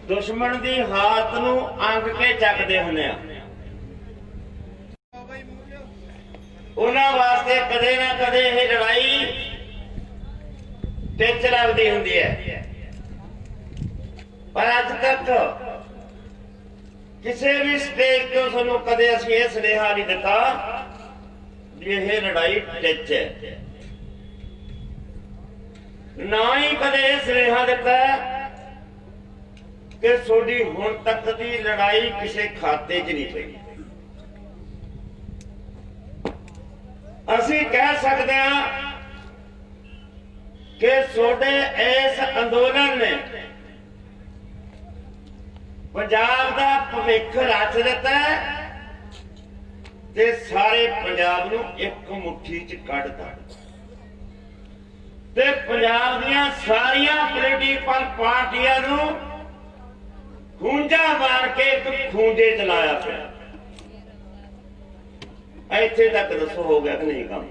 दुश्मन की हालत नूं अंग के चकते हुंदे आ। उन्हां वास्ते कदे ना कदे यह लड़ाई टिच लगती हुंदी है, पर अज तक किसी भी स्टेज तो सानू कदे असीं यह सुनेहा नहीं दिता भी यह लड़ाई टिच है। ना ही कदे यह सुनेहा दिता कि सोडी हुण तक की लड़ाई किसी खाते च नहीं पई। असीं कह सकते हैं कि सोडे इस अंदोलन ने पंजाब का भविख रच दिता ते सारे पंजाब नूं एक मुट्ठी च कढता ते पंजाब दीआं सारियां पोलीटिकल पार्टियां नूं खूंजा मार के एक खूंजे चलाया पिया। इत्थे तक दसो हो गया कि नहीं काम?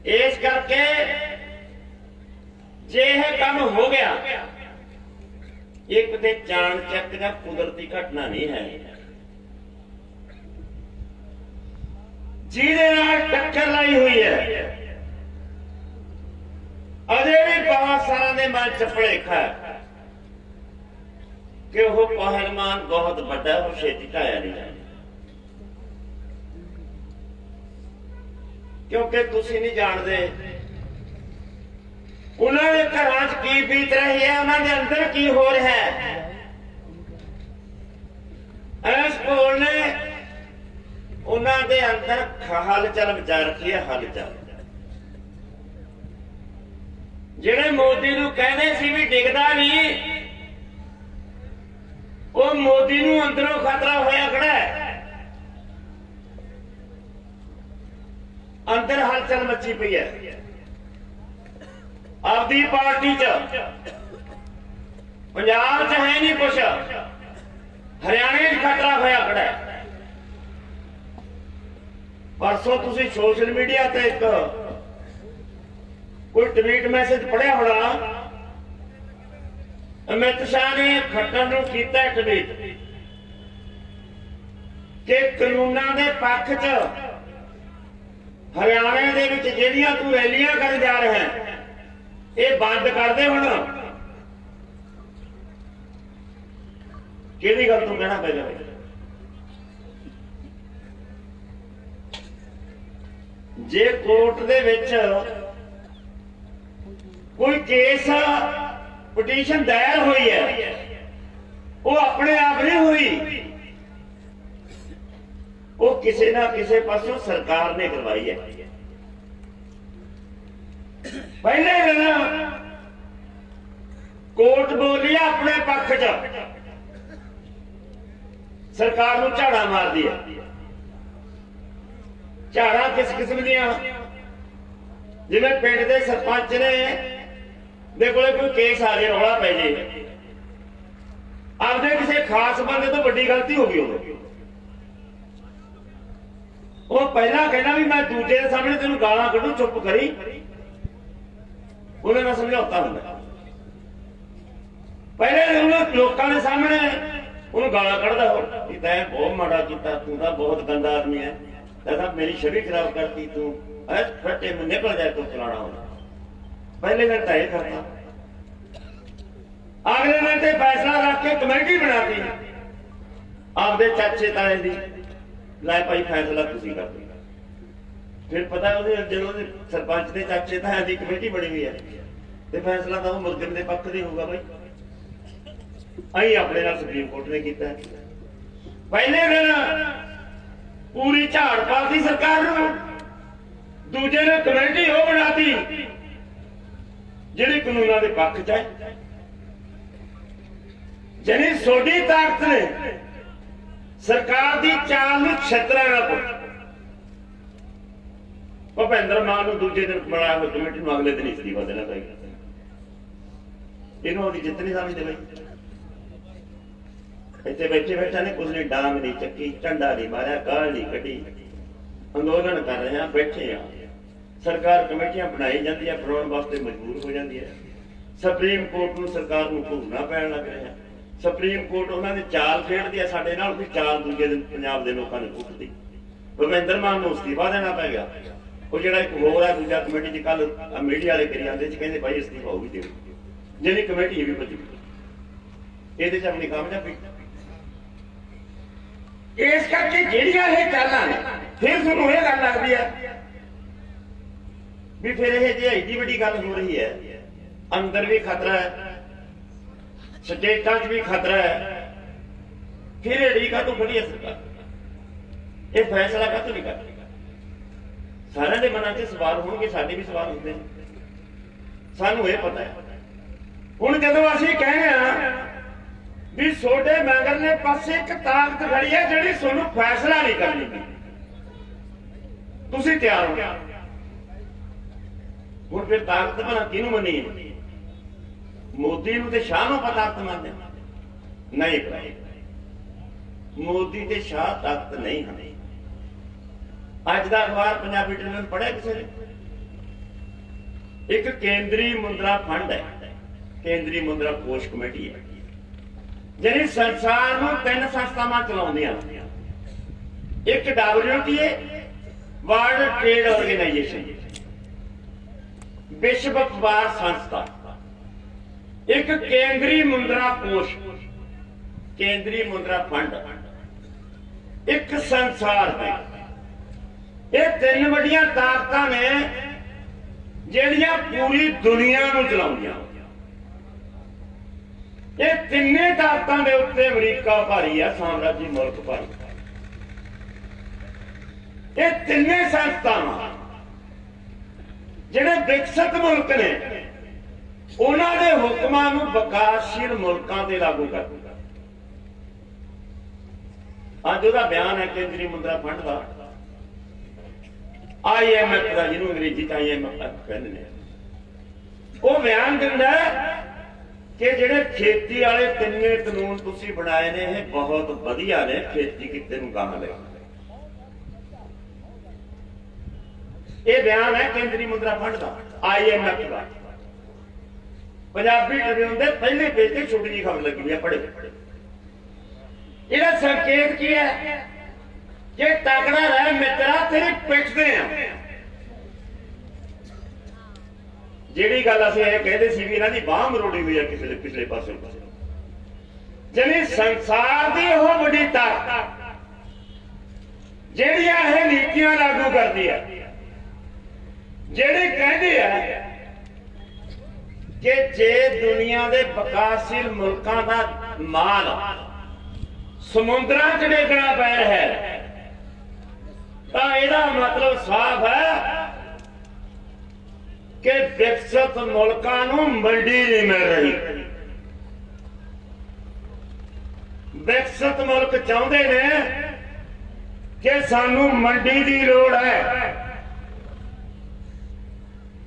इस करके जे यह काम हो गया, एक ते चाणचक या कुदरती घटना नहीं है, जिहदे नाल टक्कर लाई हुई है। अजे भी बहुत सारा दे मन च भुलेखा है कि वह पहलवान बहुत बड़ा, वो छेती ढाया नहीं जाए, क्योंकि तुसी नहीं जानते उन्होंने घरां च की बीत रही है, उन्होंने अंदर की हो रहा है। इस कोल ने उन्होंने अंदर हलचल मचा रखी है, हलचल। जिहड़े मोदी नूं कहंदे सी भी डिगदा नहीं, वो मोदी नूं अंदरों खतरा होया खड़ा है। अंदर हलचल मची पई है। आपदी पार्टी च पंजाब च है नहीं कुछ, हरियाणे खतरा होया खड़ा है। परसों तुसी सोशल मीडिया ते एक कोई ट्वीट मैसेज पढ़िया होना, अमित शाह ने खट्टर नूं कीता ट्वीट कि कानूनां दे पक्ष च हरियाणे दे विच जिहड़ियां तू रैलियां कर जा रहे हैं, ये बंद कर दे। हुण किहड़ी गल तू कहना पै जावे? जे कोर्ट दे विच कोई केस पटीशन दायर हुई है, वो अपने आप नहीं हुई, वो किसी ना किसी पासों सरकार ने करवाई है। पहले दिन कोर्ट बोली अपने पक्ष च, सरकार नूं झाड़ा मार दिया। झाड़ा किस किस्म दियां? जिवें पिंड दे सरपंच ने दे कोले कोई केस आ जाए, रौला पै जाए, आपदे किसी खास बंदे तो वड्डी गलती हो गई होगी, वो पहला कहना भी मैं दूजे के सामने तेन गालां कढूं, चुप करी, उन्हें समझौता होंदा। पहले लोगों के सामने उन्हें गालां कढ़दा हो कि तैं बहुत माड़ा कीता, तू तां बहुत गंदा आदमी है, तैं मेरी छवि खराब करती, तू फटे में निकल जाए तो फलाना होना। पहले दिन तय करता, अगले दिन ते फैसला रख के कमेटी बनाती आपदे चाचे ताए दी, लै भाई फैसला तुसीं कर दो। फिर पता जो सरपंच के चाचे ताए दी कमेटी बनी हुई है, तो फैसला तो मुलजिम के पक्ष ही होगा। भाई अं अपने नाल सुप्रीम कोर्ट ने किया। पहले दिन पूरी झाड़ पाती सरकार नूं, दूजे ने कमेटी वो बनाती जिहड़ी कानूनां दे पक्ष च है। जिहड़ी सोडी ताकत ने सरकार की चाल नूं छतरा ना पुट, भुपेंद्र मान नूं दूजे दिन बनाया हुआ कमेटी नूं अगले दिन इस्तीफा देना पएगा। इन्हों की जित नहीं समझते। भाई इतने बैठे बैठा ने कुछ ने डांग नहीं चक्की, झंडा नहीं मारिया, गाल नहीं कटी, अंदोलन कर रहे हैं, बैठे हैं। सरकार कमेटियां बनाई जाती है, बनाने वास्ते मजबूर हो जाती है। ਸੁਪਰੀਮ ਕੋਰਟ ਨੂੰ ਸਰਕਾਰ ਨੂੰ ਘੂਰਨਾ ਪੈਣ ਲੱਗ ਰਿਹਾ। ਸੁਪਰੀਮ ਕੋਰਟ ਉਹਨਾਂ ਦੀ ਚਾਲ ਖੇਡਦੀ ਹੈ ਸਾਡੇ ਨਾਲ, ਵੀ ਚਾਲ ਦੂਜੇ ਦਿਨ ਪੰਜਾਬ ਦੇ ਲੋਕਾਂ ਨੇ ਪੁੱਟਦੀ। ਭੁਪਿੰਦਰ ਮਾਨ ਨੂੰ ਅਸਤੀਫਾ ਦੇਣਾ ਪੈ ਗਿਆ। ਉਹ ਜਿਹੜਾ ਇੱਕ ਹੋਰ ਹੈ ਦੂਜਾ ਕਮੇਟੀ 'ਚ ਕੱਲ ਮੀਡੀਆ ਵਾਲੇ ਕਰੀ ਜਾਂਦੇ ਸੀ, ਕਹਿੰਦੇ ਭਾਈ ਅਸਤੀਫਾ ਉਹ ਵੀ ਦਿਓ, ਜਿਹੜੀ ਕਮੇਟੀ ਵੀ ਭੱਜੀ। ਇਹਦੇ 'ਚ ਆਪਣੀ ਕਾਮਯਾਬੀ। ਇਸ ਕਰਕੇ ਜਿਹੜੀਆਂ ਇਹ ਚਾਲਾਂ ਨੇ, ਫਿਰ ਤੁਹਾਨੂੰ ਇਹ ਗੱਲ ਲੱਗਦੀ ਹੈ ਵੀ ਫਿਰ ਇਹ ਜੇ ਐਡੀ ਵੱਡੀ ਗੱਲ ਹੋ ਰਹੀ ਹੈ, ਅੰਦਰ ਵੀ ਖਤਰਾ ਹੈ, ਸਟੇਟਾਂ 'ਚ ਵੀ ਖਤਰਾ ਹੈ, ਫਿਰ ਇਹ ਕਾਹਤੋਂ ਖੜੀ ਹੈ ਸਰਕਾਰ? ਇਹ ਫੈਸਲਾ ਕਾਹਤੋਂ ਨਹੀਂ ਕਰਦੀ? ਸਾਰਿਆਂ ਦੇ ਮਨਾਂ 'ਚ ਸਵਾਲ ਹੋਣਗੇ, ਸਾਡੇ ਵੀ ਸਵਾਲ ਹੁੰਦੇ ਨੇ, ਸਾਨੂੰ ਇਹ ਪਤਾ ਹੈ। ਹੁਣ ਜਦੋਂ ਅਸੀਂ ਕਹਿੰਦੇ ਆ ਵੀ ਛੋਟੇ ਮਗਰਲੇ ਪਾਸੇ ਇੱਕ ਤਾਕਤ ਖੜੀ ਹੈ ਜਿਹੜੀ ਤੁਹਾਨੂੰ ਫੈਸਲਾ ਨਹੀਂ ਕਰਨੀ, ਤੁਸੀਂ ਤਿਆਰ ਹੋ। ਹੁਣ ਫਿਰ ਤਾਕਤ ਬਣਾ ਕਿਹਨੂੰ ਮੰਨੀ ਹੈ? ਮੋਦੀ ਨੂੰ ਤੇ ਸ਼ਾਹ ਨੂੰ ਤਾਕਤ ਮੰਨਦੇ ਨਹੀਂ ਭਾਈ, ਮੋਦੀ ਤੇ ਸ਼ਾਹ ਤਾਕਤ ਨਹੀਂ ਹਨ। ਅੱਜ ਦਾ ਅਖਬਾਰ ਪੰਜਾਬੀ ਟ੍ਰਿਬਿਊਨ ਪੜ੍ਹਿਆ ਕਿਸੇ ਨੇ? ਇੱਕ ਕੇਂਦਰੀ ਮੁੰਦਰਾ ਫੰਡ ਹੈ, ਕੇਂਦਰੀ ਮੁੰਦਰਾ ਕੋਸ਼ ਕਮੇਟੀ ਹੈ, ਜਿਹੜੀ ਸੰਸਾਰ ਨੂੰ 3 ਸੰਸਥਾਵਾਂ ਚਲਾਉਂਦੀਆਂ। ਇੱਕ WTA ਵਰਲਡ ਟ੍ਰੇਡ ਆਰਗੇਨਾਈਜੇਸ਼ਨ, ਵਿਸ਼ਵ ਵਪਾਰ ਸੰਸਥਾ, ਇੱਕ ਕੇਂਦਰੀ ਮੁੰਦਰਾ ਕੋਸ਼, ਕੇਂਦਰੀ ਮੁੰਦਰਾ ਫੰਡ, ਇੱਕ ਸੰਸਾਰ ਬੈਂਕ। ਇਹ 3 ਵੱਡੀਆਂ ਤਾਕਤਾਂ ਨੇ ਜਿਹੜੀਆਂ ਪੂਰੀ ਦੁਨੀਆ ਨੂੰ ਚਲਾਉਂਦੀਆਂ। ਇਹ ਤਿੰਨੇ ਤਾਕਤਾਂ ਦੇ ਉੱਤੇ ਅਮਰੀਕਾ ਭਾਰੀ ਆ, ਸਾਮਰਾਜੀ ਮੁਲਕ ਭਾਰੀ। ਇਹ ਤਿੰਨੇ ਸੰਸਥਾਵਾਂ ਜਿਹੜੇ ਵਿਕਸਿਤ ਮੁਲਕ ਨੇ ਉਹਨਾਂ ਦੇ ਹੁਕਮਾਂ ਨੂੰ ਵਿਕਾਸਸ਼ੀਲ ਮੁਲਕਾਂ ਤੇ ਲਾਗੂ ਕਰਦਾ। ਅੱਜ ਉਹਦਾ ਬਿਆਨ ਹੈ ਕੇਂਦਰੀ ਮੁੰਦਰਾ ਫੰਡ ਦਾ, IMF ਦਾ, ਜਿਹਨੂੰ ਅੰਗਰੇਜ਼ੀ ਚ IMF ਕਹਿੰਦੇ ਨੇ। ਉਹ ਬਿਆਨ ਦਿੰਦਾ ਕਿ ਜਿਹੜੇ ਖੇਤੀ ਵਾਲੇ 3 ਕਾਨੂੰਨ ਤੁਸੀਂ ਬਣਾਏ ਨੇ ਇਹ ਬਹੁਤ ਵਧੀਆ ਨੇ, ਖੇਤੀ ਕਿੱਤੇ ਨੂੰ ਗਾਹਾਂ ਲੈ। ਇਹ ਬਿਆਨ ਹੈ ਕੇਂਦਰੀ ਮੁੰਦਰਾ ਫੰਡ ਦਾ, IMF ਦਾ। ਪੰਜਾਬੀ ਟ੍ਰਿਬਿਊਨ ਦੇ ਪਹਿਲੇ ਪੇਜ ਤੇ ਛੋਟੀ ਜਿਹੀ ਖਬਰ ਲੱਗੀ ਹੋਈ ਹੈ, ਪੜ੍ਹੋ। ਇਹਦਾ ਸੰਕੇਤ ਕੀ ਹੈ? ਜੇ ਤਕੜਾ ਰਹਿ ਮਿੱਤਰਾ, ਤੇਰੀ ਪਿੱਠ ਤੇ ਆ। ਜਿਹੜੀ ਗੱਲ ਅਸੀਂ ਇਹ ਕਹਿੰਦੇ ਸੀ ਵੀ ਇਹਨਾਂ ਦੀ ਬਾਹ ਮਰੋੜੀ ਹੋਈ ਹੈ ਕਿਸੇ ਪਿਛਲੇ ਪਾਸੇ, ਜਿਹੜੀ ਸੰਸਾਰ ਦੀ ਉਹ ਵੱਡੀ ਤਾਕਤ ਜਿਹੜੀਆਂ ਇਹ ਨੀਤੀਆਂ ਲਾਗੂ ਕਰਦੀ ਹੈ, ਜਿਹੜੇ ਕਹਿੰਦੇ ਆ ਕਿ ਜੇ ਦੁਨੀਆ ਦੇ ਵਿਕਾਸਸ਼ੀਲ ਮੁਲਕਾਂ ਦਾ ਮਾਲ ਸਮੁੰਦਰਾਂ 'ਚ ਡੇਗਣਾ ਪੈ ਰਿਹਾ ਹੈ, ਤਾਂ ਇਹਦਾ ਮਤਲਬ ਸਾਫ਼ ਹੈ ਕਿ ਵਿਕਸਿਤ ਮੁਲਕਾਂ ਨੂੰ ਮੰਡੀ ਨਹੀਂ ਮਿਲ ਰਹੀ। ਵਿਕਸਿਤ ਮੁਲਕ ਚਾਹੁੰਦੇ ਨੇ ਕਿ ਸਾਨੂੰ ਮੰਡੀ ਦੀ ਲੋੜ ਹੈ,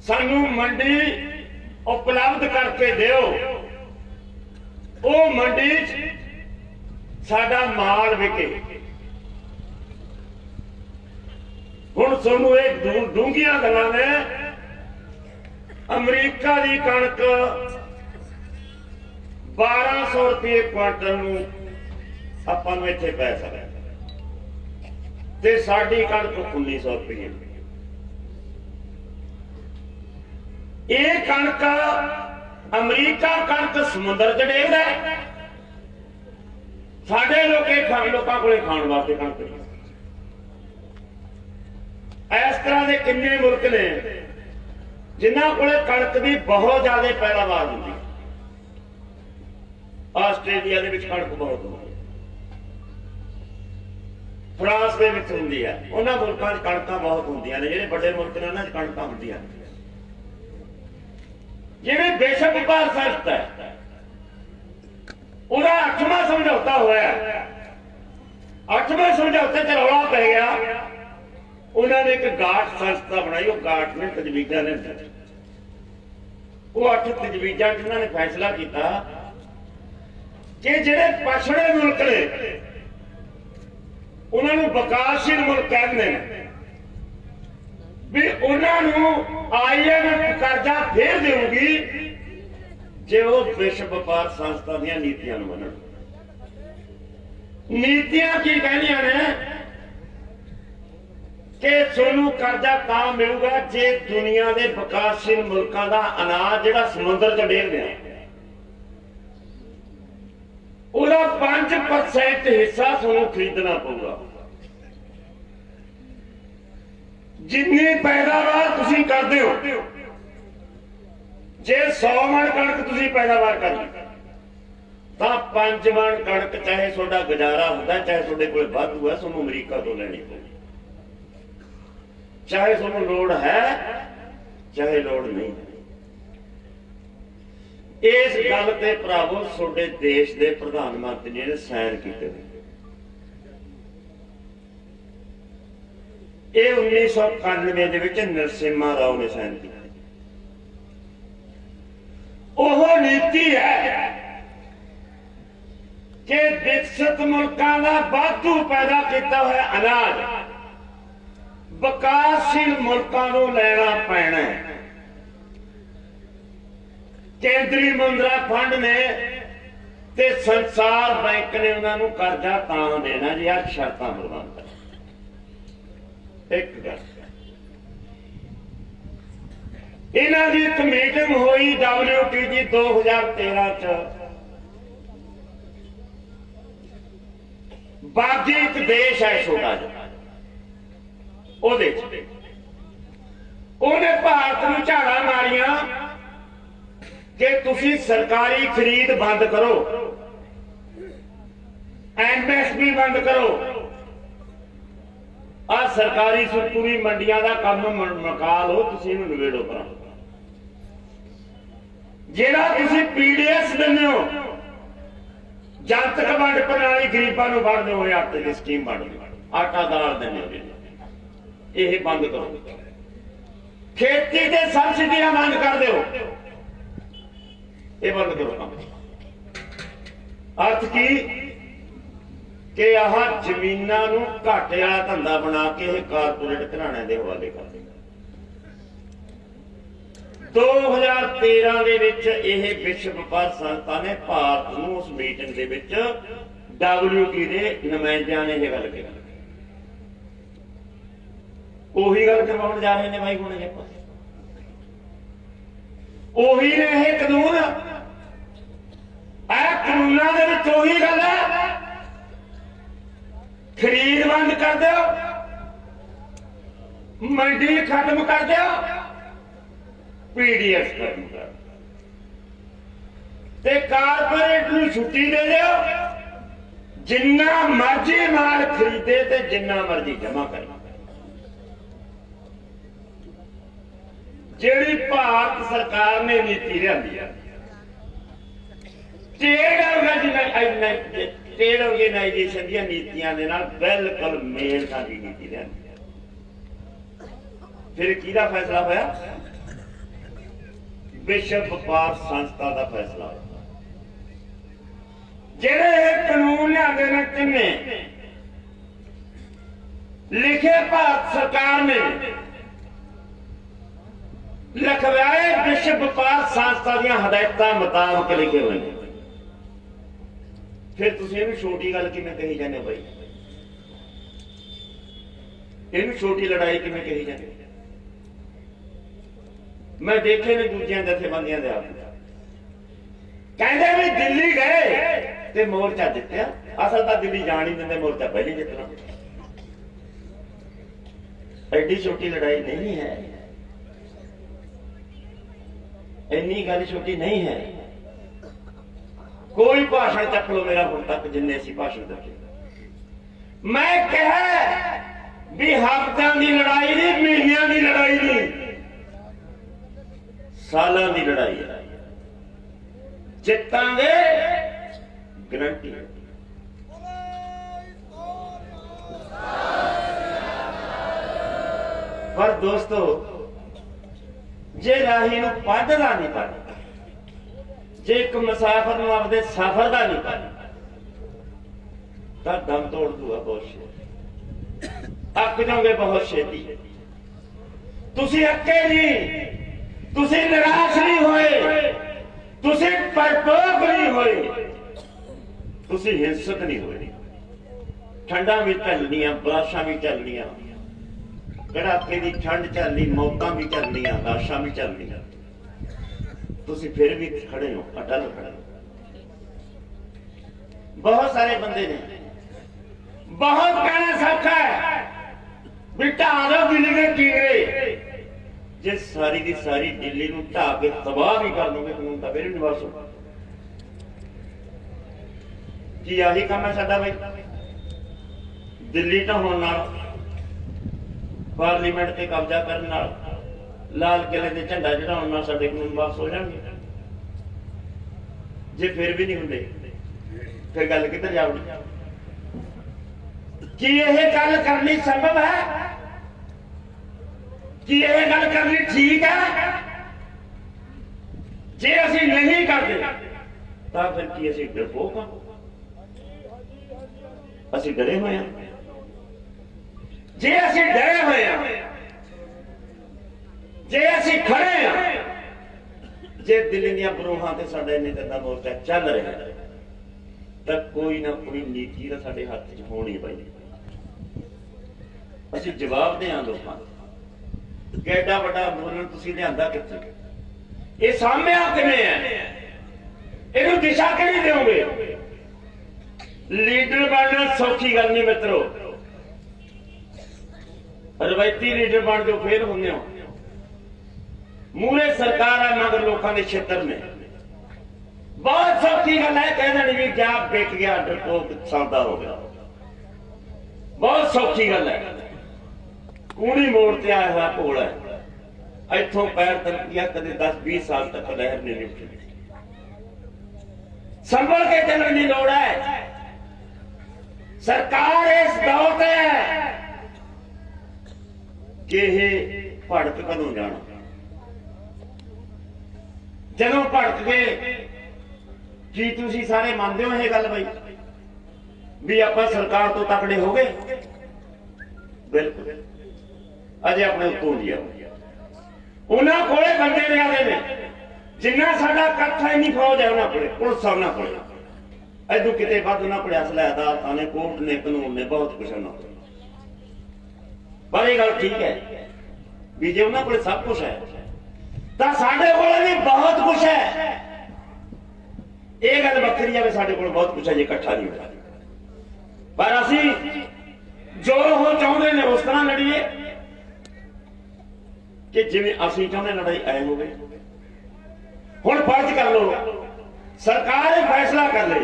ਸਾਨੂੰ ਮੰਡੀ ਉਪਲਬਧ ਕਰਕੇ ਦਿਓ, ਉਹ ਮੰਡੀ 'ਚ ਸਾਡਾ ਮਾਲ ਵਿਕੇ। ਹੁਣ ਤੁਹਾਨੂੰ ਇਹ ਡੂੰਘੀਆਂ ਗੱਲਾਂ ਨੇ। ਅਮਰੀਕਾ ਦੀ ਕਣਕ 1200 ਰੁਪਏ ਕੁਆਂਟਲ ਨੂੰ ਆਪਾਂ ਨੂੰ ਇੱਥੇ ਪੈ ਸਕਦਾ, ਤੇ ਸਾਡੀ ਕਣਕ 1900 ਰੁਪਏ। ਇਹ ਕਣਕ ਅਮਰੀਕਾ ਕਣਕ ਸਮੁੰਦਰ 'ਚ ਡੇਗਦਾ, ਸਾਡੇ ਲੋਕਾਂ ਕੋਲੇ ਖਾਣ ਵਾਸਤੇ ਕਣਕ ਨਹੀਂ। ਇਸ ਤਰ੍ਹਾਂ ਦੇ ਕਿੰਨੇ ਮੁਲਕ ਨੇ ਜਿਨ੍ਹਾਂ ਕੋਲੇ ਕਣਕ ਦੀ ਬਹੁਤ ਜ਼ਿਆਦਾ ਪੈਦਾਵਾਰ ਹੁੰਦੀ। ਆਸਟ੍ਰੇਲੀਆ ਦੇ ਵਿੱਚ ਕਣਕ ਬਹੁਤ ਹੁੰਦੀ ਹੈ, ਫਰਾਂਸ ਦੇ ਵਿੱਚ ਹੁੰਦੀ ਹੈ। ਉਹਨਾਂ ਮੁਲਕਾਂ 'ਚ ਕਣਕਾਂ ਬਹੁਤ ਹੁੰਦੀਆਂ ਨੇ, ਜਿਹੜੇ ਵੱਡੇ ਮੁਲਕ ਨੇ ਉਹਨਾਂ 'ਚ ਕਣਕਾਂ ਹੁੰਦੀਆਂ ਨੇ। ਜਿਵੇਂ ਵਿਸ਼ਵ ਵਪਾਰ ਸੰਸਥਾ ਹੈ, ਉਹਦਾ 8ਵਾਂ ਸਮਝੌਤਾ ਹੋਇਆ। 8ਵੇਂ ਸਮਝੌਤੇ 'ਚ ਰੌਲਾ ਪੈ ਗਿਆ। ਉਹਨਾਂ ਨੇ ਇੱਕ ਗਾਠ ਸੰਸਥਾ ਬਣਾਈ, ਉਹ ਗਾਠ ਨੇ ਤਜਵੀਜ਼ਾਂ ਨੇ, ਉਹ 8 ਤਜਵੀਜ਼ਾਂ 'ਚ ਉਹਨਾਂ ਨੇ ਫੈਸਲਾ ਕੀਤਾ ਕਿ ਜਿਹੜੇ ਪਛੜੇ ਮੁਲਕ ਨੇ ਉਹਨਾਂ ਨੂੰ ਵਿਕਾਸਸ਼ੀਲ ਮੁਲਕ ਕਹਿੰਦੇ ਨੇ, ਵੀ ਉਹਨਾਂ ਨੂੰ IMF ਕਰਜ਼ਾ ਫੇਰ ਦੇਊਗੀ ਜੇ ਉਹ ਵਿਸ਼ਵ ਵਪਾਰ ਸੰਸਥਾ ਦੀਆਂ ਨੀਤੀਆਂ ਨੂੰ ਮੰਨਣ। ਨੀਤੀਆਂ ਕੀ ਕਹਿੰਦੀਆਂ ਨੇ ਕਿ ਤੁਹਾਨੂੰ ਕਰਜ਼ਾ ਤਾਂ ਮਿਲੂਗਾ ਜੇ ਦੁਨੀਆ ਦੇ ਵਿਕਾਸਸ਼ੀਲ ਮੁਲਕਾਂ ਦਾ ਅਨਾਜ ਜਿਹੜਾ ਸਮੁੰਦਰ ਚ ਡੇਗਦੇ ਆ ਉਹਦਾ 5% ਹਿੱਸਾ ਤੁਹਾਨੂੰ ਖਰੀਦਣਾ ਪਊਗਾ। ਜਿੰਨੀ ਪੈਦਾਵਾਰ ਤੁਸੀਂ ਕਰਦੇ ਹੋ, ਜੇ 100 ਮਣ ਕਣਕ ਤੁਸੀਂ ਪੈਦਾਵਾਰ ਕਰਦੇ ਤਾਂ 5 ਮਣ ਕਣਕ ਚਾਹੇ ਤੁਹਾਡਾ ਗੁਜ਼ਾਰਾ ਹੁੰਦਾ, ਚਾਹੇ ਤੁਹਾਡੇ ਕੋਲ ਵਾਧੂ ਹੈ, ਤੁਹਾਨੂੰ ਅਮਰੀਕਾ ਤੋਂ ਲੈਣੀ ਪਊਗੀ। ਚਾਹੇ ਤੁਹਾਨੂੰ ਲੋੜ ਹੈ, ਚਾਹੇ ਲੋੜ ਨਹੀਂ। ਇਸ ਗੱਲ ਤੇ ਭਰਾਵੋ ਤੁਹਾਡੇ ਦੇਸ਼ ਦੇ ਪ੍ਰਧਾਨ ਮੰਤਰੀ ਨੇ ਸਾਈਨ ਕੀਤੇ ਨੇ। ਇਹ 1991 ਦੇ ਵਿੱਚ ਨਰਸਿਮਹਾ ਰਾਓ ਨੇ ਸਾਈਨ ਕੀਤੇ। ਉਹ ਨੀਤੀ ਹੈ ਕਿ ਵਿਕਸਿਤ ਮੁਲਕਾਂ ਦਾ ਵਾਧੂ ਪੈਦਾ ਕੀਤਾ ਹੋਇਆ ਅਨਾਜ ਵਿਕਾਸਸ਼ੀਲ ਮੁਲਕਾਂ ਨੂੰ ਲੈਣਾ ਪੈਣਾ ਹੈ। ਕੇਂਦਰੀ ਮੁਦਰਾ ਫੰਡ ਨੇ ਤੇ ਸੰਸਾਰ ਬੈਂਕ ਨੇ ਉਹਨਾਂ ਨੂੰ ਕਰਜ਼ਾ ਤਾਂ ਦੇਣਾ ਜੀ ਆ ਸ਼ਰਤਾਂ ਪ੍ਰਬੰਧ। ਇੱਕ ਗੱਲ ਇਹਨਾਂ ਦੀ ਇੱਕ ਮੀਟਿੰਗ ਹੋਈ WTO 2013 ਚ। ਬਾਕੀ ਇੱਕ ਦੇਸ਼ ਹੈ ਛੋਟਾ ਜਿਹਾ, ਉਹਦੇ ਚ ਉਹਨੇ ਭਾਰਤ ਨੂੰ ਝਾੜਾ ਮਾਰੀਆਂ ਕਿ ਤੁਸੀਂ ਸਰਕਾਰੀ ਖਰੀਦ ਬੰਦ ਕਰੋ, MSP ਬੰਦ ਕਰੋ, ਆ ਸਰਕਾਰੀ ਸੁਪਰੀ ਮੰਡੀਆਂ ਦਾ ਕੰਮ ਮੁਕਾ ਲਓ, ਤੁਸੀਂ ਇਹਨੂੰ ਨਿਬੇੜੋ। ਪਰ ਜਿਹੜਾ ਤੁਸੀਂ PDS ਦਿੰਦੇ ਹੋ, ਜਨਤਕ ਵੰਡ ਪ੍ਰਣਾਲੀ, ਗਰੀਬਾਂ ਨੂੰ ਵੰਡਦੇ ਹੋਏ ਆਟੇ ਦੀ ਸਕੀਮ ਬਣਦੀ, ਆਟਾ ਦਾਲ ਦਿੰਦੇ ਹੋ, ਇਹ ਬੰਦ ਕਰੋ। ਖੇਤੀ ਦੇ ਸਬਸਿਡੀਆਂ ਬੰਦ ਕਰ ਦਿਓ, ਇਹ ਬੰਦ ਕਰੋ ਕੰਮ। ਅਰਥ ਕੀ ਕਿ ਆਹ ਜ਼ਮੀਨਾਂ ਨੂੰ ਘਾਟੇ ਵਾਲਾ ਧੰਦਾ ਬਣਾ ਕੇ ਇਹ ਕਾਰਪੋਰੇਟ ਘਰਾਣਿਆਂ ਦੇ ਹਵਾਲੇ ਕਰ ਦੇਗਾ। 2013 ਦੇ ਵਿੱਚ ਇਹ ਵਿਸ਼ਵ ਵਪਾਰ ਸੰਸਥਾ ਨੇ ਭਾਰਤ ਨੂੰ ਉਸ ਮੀਟਿੰਗ ਦੇ ਵਿੱਚ WTO ਦੇ ਨੁਮਾਇੰਦਿਆਂ ਨੇ ਇਹ ਗੱਲ ਕਹੀ। ਉਹੀ ਗੱਲ ਕਰਵਾਉਣ ਜਾ ਰਹੇ ਨੇ ਬਾਈ ਹੁਣ ਇਹ ਉਹੀ ਨੇ ਇਹ ਕਾਨੂੰਨ। ਇਹ ਕਾਨੂੰਨਾਂ ਦੇ ਵਿੱਚ ਉਹੀ ਗੱਲ ਹੈ, ਖਰੀਦ ਬੰਦ ਕਰ ਦਿਓ, ਮੰਡੀ ਖਤਮ ਕਰ ਦਿਓ, PDS ਖਤਮ ਕਰ ਤੇ ਕਾਰਪੋਰੇਟ ਨੂੰ ਛੁੱਟੀ ਦੇ ਦਿਓ, ਜਿੰਨਾ ਮਰਜ਼ੀ ਮਾਲ ਖਰੀਦੇ ਤੇ ਜਿੰਨਾ ਮਰਜ਼ੀ ਜਮਾ ਕਰੇ। ਜਿਹੜੀ ਭਾਰਤ ਸਰਕਾਰ ਨੇ ਨੀਤੀ ਲਿਆਂਦੀ ਹੈ, ਟ੍ਰੇਡ ਆਰਗੇਨਾਈਜੇਸ਼ਨ ਦੀਆਂ ਨੀਤੀਆਂ ਦੇ ਨਾਲ ਬਿਲਕੁਲ ਮੇਲ ਖਾਂਦੀ ਨੀਤੀ ਲਿਆਂਦੀ ਹੈ। ਫਿਰ ਕਿਹਦਾ ਫੈਸਲਾ ਹੋਇਆ? ਵਿਸ਼ਵ ਵਪਾਰ ਸੰਸਥਾ ਦਾ ਫੈਸਲਾ ਹੋਇਆ। ਜਿਹੜੇ ਕਾਨੂੰਨ ਲਿਆਂਦੇ ਨੇ ਤਿੰਨੇ ਲਿਖੇ ਭਾਰਤ ਸਰਕਾਰ ਨੇ, ਲਿਖਵਾਏ ਵਿਸ਼ਵ ਵਪਾਰ ਸੰਸਥਾ ਦੀਆਂ ਹਦਾਇਤਾਂ ਮੁਤਾਬਕ ਲਿਖੇ ਹੋਏ ਨੇ। ਫਿਰ ਤੁਸੀਂ ਇਹਨੂੰ ਛੋਟੀ ਗੱਲ ਕਿਵੇਂ ਕਹੀ ਜਾਂਦੇ ਹੋ ਬਾਈ? ਇਹਨੂੰ ਛੋਟੀ ਲੜਾਈ ਕਿਵੇਂ ਕਹੀ ਜਾਂਦੇ? ਮੈਂ ਦੇਖੇ ਨੇ ਦੂਜਿਆਂ ਜਥੇਬੰਦੀਆਂ ਦੇ ਆਪ ਕਹਿੰਦੇ ਵੀ ਦਿੱਲੀ ਗਏ ਤੇ ਮੋਰਚਾ ਜਿੱਤਿਆ। ਅਸਲ ਤਾਂ ਦਿੱਲੀ ਜਾਣ ਹੀ ਦਿੰਦੇ, ਮੋਰਚਾ ਪਹਿਲੇ ਜਿੱਤਣਾ। ਐਡੀ ਛੋਟੀ ਲੜਾਈ ਨਹੀਂ ਹੈ, ਇੰਨੀ ਗੱਲ ਛੋਟੀ ਨਹੀਂ ਹੈ। ਕੋਈ ਭਾਸ਼ਣ ਚੱਕ ਲੋ ਮੇਰਾ ਹੁਣ ਤੱਕ ਜਿੰਨੇ ਅਸੀਂ ਭਾਸ਼ਣ ਦਿੱਤੇ, ਮੈਂ ਕਿਹਾ ਵੀ ਹਫ਼ਤਿਆਂ ਦੀ ਲੜਾਈ ਨਹੀਂ, ਮਹੀਨਿਆਂ ਦੀ ਲੜਾਈ ਨਹੀਂ, ਸਾਲਾਂ ਦੀ ਲੜਾਈ ਹੈ। ਜਿੱਤਾਂਗੇ ਗਰੰਟੀ। ਪਰ ਦੋਸਤੋ, ਜੇ ਰਾਹੀ ਨੂੰ ਪੱਧਰਾ ਨਹੀਂ ਪਤਾ, ਜੇ ਇੱਕ ਮੁਸਾਫਰ ਨੂੰ ਆਪਦੇ ਸਫ਼ਰ ਦਾ ਨਹੀਂ ਪਤਾ, ਤਾਂ ਦਮ ਤੋੜ ਦੂਗਾ ਬਹੁਤ ਛੇਤੀ, ਅੱਕ ਜਾਓਗੇ ਬਹੁਤ ਛੇਤੀ। ਤੁਸੀਂ ਅੱਕੇ ਨਹੀਂ, ਤੁਸੀਂ ਨਿਰਾਸ਼ ਨਹੀਂ ਹੋਏ, ਤੁਸੀਂ ਪਰਪੋਕ ਨਹੀਂ ਹੋਏ, ਤੁਸੀਂ ਹਿੰਸਕ ਨਹੀਂ ਹੋਏ। ਠੰਡਾਂ ਵੀ ਝੱਲਣੀਆਂ, ਬਲਾਸ਼ਾਂ ਵੀ ਝੱਲਣੀਆਂ, ਕੜਾਕੇ ਦੀ ਠੰਡ ਝੱਲਣੀ, ਮੌਤਾਂ ਵੀ ਝੱਲਣੀਆਂ, ਲਾਸ਼ਾਂ ਵੀ ਝੱਲਣੀਆਂ। ਤੁਸੀਂ ਫਿਰ ਵੀ ਖੜੇ ਹੋ, ਅਟਲ ਖੜੇ ਹੋ। ਬਹੁਤ ਸਾਰੇ ਬੰਦੇ ਨੇ, ਬਹੁਤ ਕਹਿਣਾ ਸੌਖਾ ਹੈ ਵੀ ਢਾਹ ਦੋ ਦਿੱਲੀ ਦੇ ਕੀੜੇ, ਜੇ ਸਾਰੀ ਦੀ ਸਾਰੀ ਦਿੱਲੀ ਨੂੰ ਢਾਹ ਕੇ ਤਬਾਹ ਵੀ ਕਰ ਦੋਗੇ ਕਾਨੂੰਨ ਤਾਂ ਫਿਰ ਵੀ ਨਿਵਾਸ ਹੋ। ਕੀ ਆਹੀ ਕੰਮ ਹੈ ਸਾਡਾ ਬਈ? ਦਿੱਲੀ ਢਾਹੁਣ ਨਾਲ, ਪਾਰਲੀਮੈਂਟ ਤੇ ਕਬਜ਼ਾ ਕਰਨ ਨਾਲ, ਲਾਲ ਕਿਲੇ ਤੇ ਝੰਡਾ ਚੜਾਉਣ ਨਾਲ ਸਾਡੇ ਕਾਨੂੰਨ ਵਾਪਸ ਹੋ ਜਾਣਗੇ? ਜੇ ਫਿਰ ਵੀ ਨਹੀਂ ਹੁੰਦੇ ਫਿਰ ਗੱਲ ਕਿੱਧਰ ਜਾਊਗੀ? ਕੀ ਇਹ ਗੱਲ ਕਰਨੀ ਸੰਭਵ ਹੈ? ਕੀ ਇਹ ਗੱਲ ਕਰਨੀ ਠੀਕ ਹੈ? ਜੇ ਅਸੀਂ ਨਹੀਂ ਕਰਦੇ ਤਾਂ ਫਿਰ ਕੀ ਅਸੀਂ ਡਰਪੋਕ ਹਾਂ? ਅਸੀਂ ਡਰੇ ਹੋਏ ਹਾਂ। ਜੇ ਅਸੀਂ ਡਰੇ ਹੋਏ ਹਾਂ, ਜੇ ਅਸੀਂ ਖੜੇ ਹਾਂ, ਜੇ ਦਿੱਲੀ ਦੀਆਂ ਬਰੂਹਾਂ ਤੇ ਸਾਡਾ ਇੰਨੇ ਦਿਨ ਦਾ ਮੋਰਚਾ ਚੱਲ ਰਿਹਾ ਤਾਂ ਕੋਈ ਨਾ ਕੋਈ ਨੀਤੀ ਤਾਂ ਸਾਡੇ ਹੱਥ 'ਚ ਹੋਣੀ ਪਈ। ਅਸੀਂ ਜਵਾਬ ਦੇਵਾਂ ਲੋਕਾਂ ਨੂੰ ਕਿ ਐਡਾ ਵੱਡਾ ਅੰਦੋਲਨ ਤੁਸੀਂ ਲਿਆਂਦਾ ਕਿੱਥੇ? ਇਹ ਸਾਹਮਿਆ ਕਿਵੇਂ ਹੈ? ਇਹਨੂੰ ਦਿਸ਼ਾ ਕਿਹੜੀ ਦਿਓਗੇ? ਲੀਡਰ ਬਣਨਾ ਸੌਖੀ ਗੱਲ ਨਹੀਂ ਮਿੱਤਰੋ। ਰਵਾਇਤੀ ਲੀਡਰ ਬਣ ਜੋ ਫੇਰ ਹੁੰਦੇ ਹੋ। ਮੂਹਰੇ ਸਰਕਾਰ ਹੈ ਮਗਰ ਲੋਕਾਂ ਦੇ ਛੇਤਰ ਨੇ। ਬਹੁਤ ਸੌਖੀ ਗੱਲ ਹੈ ਕਹਿ ਦੇਣੀ ਵੀ ਕਿਆ ਵਿਕ ਗਿਆ, ਡਰਪੋਕ ਸੌਦਾ ਹੋ ਗਿਆ। ਬਹੁਤ ਸੌਖੀ ਗੱਲ ਹੈ। ਕੂਣੀ ਮੋੜ ਤੇ ਆਇਆ ਹੋਇਆ ਭੋਲ ਹੈ, ਇੱਥੋਂ ਪੈਰ ਤਲਕਿਆ ਕਦੇ 10-20 ਸਾਲ ਤੱਕ ਲਹਿਰ ਨਹੀਂ ਨਿਕਲੀ। ਸੰਭਲ ਕੇ ਚੱਲਣ ਦੀ ਲੋੜ ਹੈ। ਸਰਕਾਰ ਇਸ ਦੌਰ ਤੇ ਹੈ ਕਿ ਇਹ ਭੜਕ ਕਦੋਂ ਜਾਣਾ। ਜਦੋਂ ਭੜਕ ਗਏ, ਕੀ ਤੁਸੀਂ ਸਾਰੇ ਮੰਨਦੇ ਹੋ ਇਹ ਗੱਲ ਬਈ ਵੀ ਆਪਾਂ ਸਰਕਾਰ ਤੋਂ ਤਕੜੇ ਹੋ ਗਏ? ਬਿਲਕੁਲ। ਅਜੇ ਆਪਣੇ ਉੱਤੋਂ ਨਹੀਂ ਆਉਂਦੀ। ਉਹਨਾਂ ਕੋਲੇ ਬੰਦੇ ਲਿਆਦੇ ਨੇ, ਜਿੰਨਾ ਸਾਡਾ ਇਕੱਠ ਹੈ ਨਹੀਂ ਫੌਜ ਹੈ ਉਹਨਾਂ ਕੋਲੇ, ਪੁਲਿਸ ਉਹਨਾਂ ਕੋਲੇ, ਐਦੂ ਕਿਤੇ ਵੱਧ ਉਹਨਾਂ ਕੋਲੇ ਅਸਲਾ, ਅਦਾਲਤਾਂ ਨੇ, ਕੋਰਟ ਨੇ, ਕਾਨੂੰਨ ਨੇ, ਬਹੁਤ ਕੁਛ ਉਹਨਾਂ ਕੋਲੇ। ਪਰ ਇਹ ਗੱਲ ਠੀਕ ਹੈ ਵੀ ਜੇ ਉਹਨਾਂ ਕੋਲੇ ਸਭ ਕੁਛ ਹੈ ਤਾਂ ਸਾਡੇ ਕੋਲ ਵੀ ਬਹੁਤ ਕੁਛ ਹੈ। ਇਹ ਗੱਲ ਵੱਖਰੀ ਹੈ ਵੀ ਸਾਡੇ ਕੋਲ ਬਹੁਤ ਕੁਛ ਹੈ ਜੇ ਇਕੱਠਾ ਨਹੀਂ ਹੋਇਆ। ਪਰ ਅਸੀਂ ਜੋ ਉਹ ਚਾਹੁੰਦੇ ਨੇ ਉਸ ਤਰ੍ਹਾਂ ਲੜੀਏ ਕਿ ਜਿਵੇਂ ਅਸੀਂ ਚਾਹੁੰਦੇ ਲੜਾਈ ਐ ਹੋਵੇ। ਹੁਣ ਫਰਜ਼ ਕਰ ਲਓ ਸਰਕਾਰ ਇਹ ਫੈਸਲਾ ਕਰ ਲੇ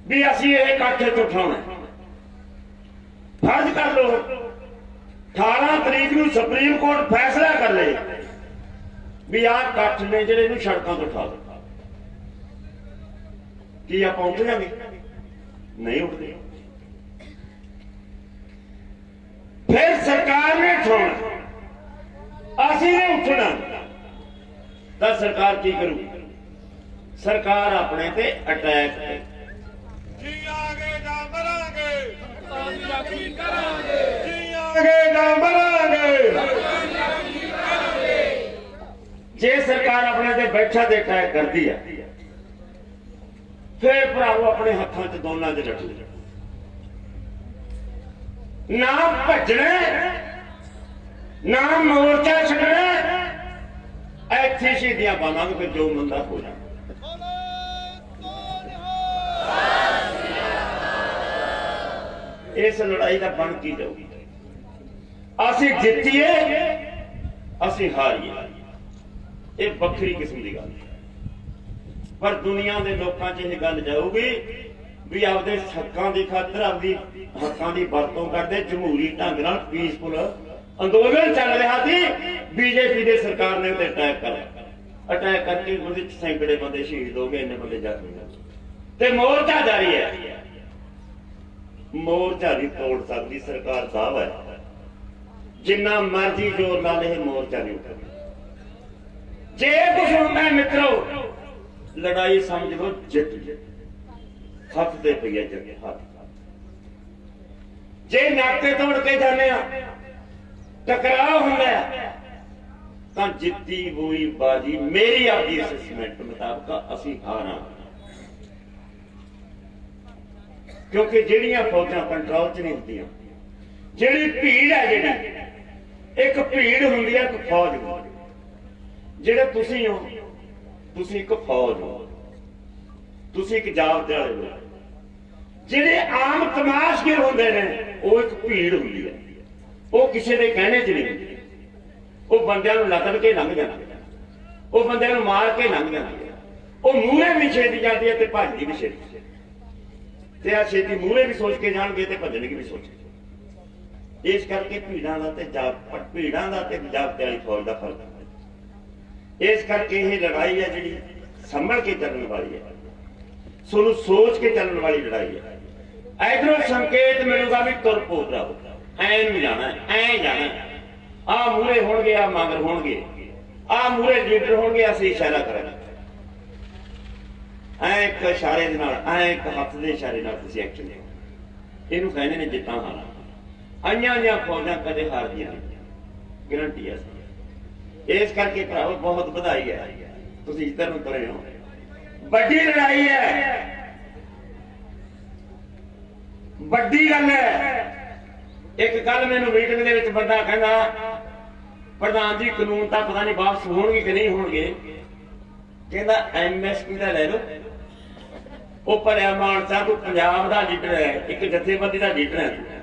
ਵੀ ਅਸੀਂ ਇਹ ਇਕੱਠ ਤੋਂ ਉਠਾਉਣਾ। ਫਰਜ਼ ਕਰ ਲਓ 18 ਤਰੀਕ ਨੂੰ ਸੁਪਰੀਮ ਕੋਰਟ ਫੈਸਲਾ ਕਰ ਲੇ ਵੀ ਆਹ ਇਕੱਠ ਨੇ ਜਿਹੜੇ ਇਹਨੂੰ ਸੜਕਾਂ ਤੋਂ ਉਠਾ ਦਿੱਤਾ। ਕੀ ਆਪਾਂ ਉੱਠ ਜਾਵਾਂਗੇ? ਨਹੀਂ ਉੱਠਦੇ। ਫਿਰ ਸਰਕਾਰ ਨੇ ਉਠਾਉਣਾ, ਅਸੀਂ ਨੇ ਉੱਠਣਾ। ਤਾਂ ਸਰਕਾਰ ਕੀ ਕਰੂ? ਸਰਕਾਰ ਆਪਣੇ ਤੇ ਅਟੈਕ ਕਰੇ। ਜੀ ਆਗੇ ਜਾਂ ਮਰਾਂਗੇ, ਸਰਕਾਰ ਦੀ ਰਾਖੀ ਕਰਾਂਗੇ। ਜੀ ਆਗੇ ਜਾਂ ਮਰਾਂਗੇ। ਜੇ ਸਰਕਾਰ ਆਪਣੇ ਤੇ ਬੈਠਾ ਤੇ ਅਟੈਕ ਕਰਦੀ ਹੈ ਫਿਰ ਭਰਾਵੋ ਆਪਣੇ ਹੱਥਾਂ 'ਚ ਦੋਨਾਂ 'ਚ ਰੱਖੋ। ਨਾ ਭੱਜਣਾ, ਨਾ ਮੋਰਚਾ ਛੱਡਣਾ, ਇੱਥੇ ਸ਼ਹੀਦੀਆਂ ਪਾਵਾਂਗੇ ਫਿਰ ਜੋ ਮੰਦਾ ਹੋ ਜਾਣਾ। ਇਸ ਲੜਾਈ ਦਾ ਬਣ ਕੀ ਜਾਊਗੀ? ਅਸੀਂ ਜਿੱਤੀਏ, ਅਸੀਂ ਹਾਰੀਏ, ਇਹ ਵੱਖਰੀ ਕਿਸਮ ਦੀ ਗੱਲ ਹੈ। ਪਰ ਦੁਨੀਆ ਦੇ ਲੋਕਾਂ 'ਚ ਇਹ ਗੱਲ ਜਾਊਗੀ ਵੀ ਆਪਦੇ ਹੱਕਾਂ ਦੀ ਖਾਤਰ, ਆਪਦੀ ਹੱਕਾਂ ਦੀ ਵਰਤੋਂ ਕਰਦੇ ਜਮਹੂਰੀ ਢੰਗ ਨਾਲ ਪੀਸਫੁਲ ਅੰਦੋਲਨ ਚੱਲ ਰਿਹਾ ਸੀ। ਬੀਜੇਪੀ ਦੇ ਸਰਕਾਰ ਨੇ ਉੱਤੇ ਅਟੈਕ ਕਰਕੇ ਉਹਦੇ 'ਚ ਸੈਂਕੜੇ ਬੰਦੇ ਸ਼ਹੀਦ ਹੋ ਗਏ, ਇੰਨੇ ਬੰਦੇ ਜ਼ਖਮੀ ਹੋ ਗਏ ਤੇ ਮੋਰਚਾ ਜਾਰੀ ਹੈ। ਮੋਰਚਾ ਨਹੀਂ ਤੋੜ ਸਕਦੀ ਸਰਕਾਰ ਸਾਹਿਬ ਹੈ। ਜਿੰਨਾ ਮਰਜ਼ੀ ਜ਼ੋਰ ਨਾਲ ਇਹ ਮੋਰਚਾ ਨਹੀਂ ਉੱਠਦਾ। ਜੇ ਕੁਝ ਹੁੰਦਾ ਮਿੱਤਰੋ, ਲੜਾਈ ਸਮਝ ਲਓ ਜਿੱਤ ਹੱਥ ਦੇ ਪਈ ਹੈ ਜੱਗੇ ਹੱਥ। ਜੇ ਨਾਕੇ ਤੋੜ ਕੇ ਜਾਂਦੇ ਆ, ਟਕਰਾਅ ਹੁੰਦਾ ਤਾਂ ਜਿੱਤੀ ਹੋਈ ਬਾਜੀ ਮੇਰੀ ਆਪਦੀ ਅਸੈਸਮੈਂਟ ਮੁਤਾਬਕ ਅਸੀਂ ਹਾਰਾਂ, ਕਿਉਂਕਿ ਜਿਹੜੀਆਂ ਫੌਜਾਂ ਕੰਟਰੋਲ 'ਚ ਨਹੀਂ ਹੁੰਦੀਆਂ, ਜਿਹੜੀ ਭੀੜ ਹੈ, ਜਿਹੜੀ ਇੱਕ ਭੀੜ ਹੁੰਦੀ ਹੈ, ਇੱਕ ਫੌਜ ਹੁੰਦੀ ਹੈ। ਜਿਹੜੇ ਤੁਸੀਂ ਹੋ, ਤੁਸੀਂ ਇੱਕ ਫੌਜ ਹੋ, ਤੁਸੀਂ ਇੱਕ ਜ਼ਾਬਤੇ ਵਾਲੇ ਲੋਕ। ਜਿਹੜੇ ਆਮ ਤਮਾਸ਼ਗੀਰ ਹੁੰਦੇ ਨੇ ਉਹ ਇੱਕ ਭੀੜ ਹੁੰਦੀ ਹੈ, ਉਹ ਕਿਸੇ ਦੇ ਕਹਿਣੇ 'ਚ ਨਹੀਂ ਹੁੰਦੀ। ਉਹ ਬੰਦਿਆਂ ਨੂੰ ਲਤੜ ਕੇ ਲੰਘ ਜਾਂਦੇ, ਉਹ ਬੰਦਿਆਂ ਨੂੰ ਮਾਰ ਕੇ ਲੰਘ ਜਾਂਦੇ, ਉਹ ਮੂਹਰੇ ਵੀ ਛੇਤੀ ਜਾਂਦੀ ਹੈ ਤੇ ਭੱਜਦੀ ਵੀ ਛੇਤੀ, ਤੇ ਆ ਛੇਤੀ ਮੂਹਰੇ ਵੀ ਸੋਚ ਕੇ ਜਾਣਗੇ ਤੇ ਭੱਜਣਗੇ ਵੀ ਸੋਚ ਕੇ। ਇਸ ਕਰਕੇ ਭੀੜਾਂ ਦਾ ਤੇ ਜ਼ਾਬਤੇ ਵਾਲੀ ਫੌਜ ਦਾ ਫਰਕ ਹੈ। ਇਸ ਕਰਕੇ ਇਹ ਲੜਾਈ ਹੈ ਜਿਹੜੀ ਸੰਭਲ ਕੇ ਚੱਲਣ ਵਾਲੀ ਹੈ, ਤੁਹਾਨੂੰ ਸੋਚ ਕੇ ਚੱਲਣ ਵਾਲੀ ਲੜਾਈ ਹੈ। ਇਧਰੋਂ ਸੰਕੇਤ ਮਿਲੂਗਾ ਵੀ ਤੁਰ ਪੋ ਭਰਾਵੋ, ਐ ਨੂੰ ਜਾਣਾ, ਐ ਜਾਣਾ, ਆ ਮੂਹਰੇ ਹੋਣਗੇ, ਆ ਮਗਰ ਹੋਣਗੇ, ਆ ਮੂਹਰੇ ਲੀਡਰ ਹੋਣਗੇ, ਅਸੀਂ ਇਸ਼ਾਰਾ ਕਰਾਂਗੇ। ਐ ਇੱਕ ਇਸ਼ਾਰੇ ਦੇ ਨਾਲ, ਐ ਇੱਕ ਹੱਥ ਦੇ ਇਸ਼ਾਰੇ ਨਾਲ ਤੁਸੀਂ ਐਕਸ਼ਨ ਲਿਓ। ਇਹਨੂੰ ਕਹਿੰਦੇ ਨੇ ਜਿੱਤਾਂ ਹਾਰਾਂ। ਆਈਆਂ ਫੌਜਾਂ ਕਦੇ ਹਾਰਦੀਆਂ ਨਹੀਂ, ਗਰੰਟੀ ਹੈ। ਇਸ ਕਰਕੇ ਭਰਾਵੋ ਬਹੁਤ ਵਧਾਈ ਹੈ, ਤੁਸੀਂ ਇੱਧਰ ਨੂੰ ਤੁਰੇ ਹੋ। ਵੱਡੀ ਲੜਾਈ ਹੈ, ਵੱਡੀ ਗੱਲ ਹੈ। ਇੱਕ ਗੱਲ ਮੈਨੂੰ ਮੀਟਿੰਗ ਦੇ ਵਿੱਚ ਬੰਦਾ ਕਹਿੰਦਾ, ਪ੍ਰਧਾਨ ਜੀ ਕਾਨੂੰਨ ਤਾਂ ਪਤਾ ਨਹੀਂ ਵਾਪਸ ਹੋਣਗੇ ਕਿ ਨਹੀਂ ਹੋਣਗੇ। ਕਹਿੰਦਾ MSP ਦਾ ਲੈ ਲਓ। ਉਹ ਭਲਿਆ ਮਾਨਸਾ ਤੂੰ ਪੰਜਾਬ ਦਾ ਲੀਡਰ ਹੈ, ਇੱਕ ਜਥੇਬੰਦੀ ਦਾ ਲੀਡਰ ਹੈ।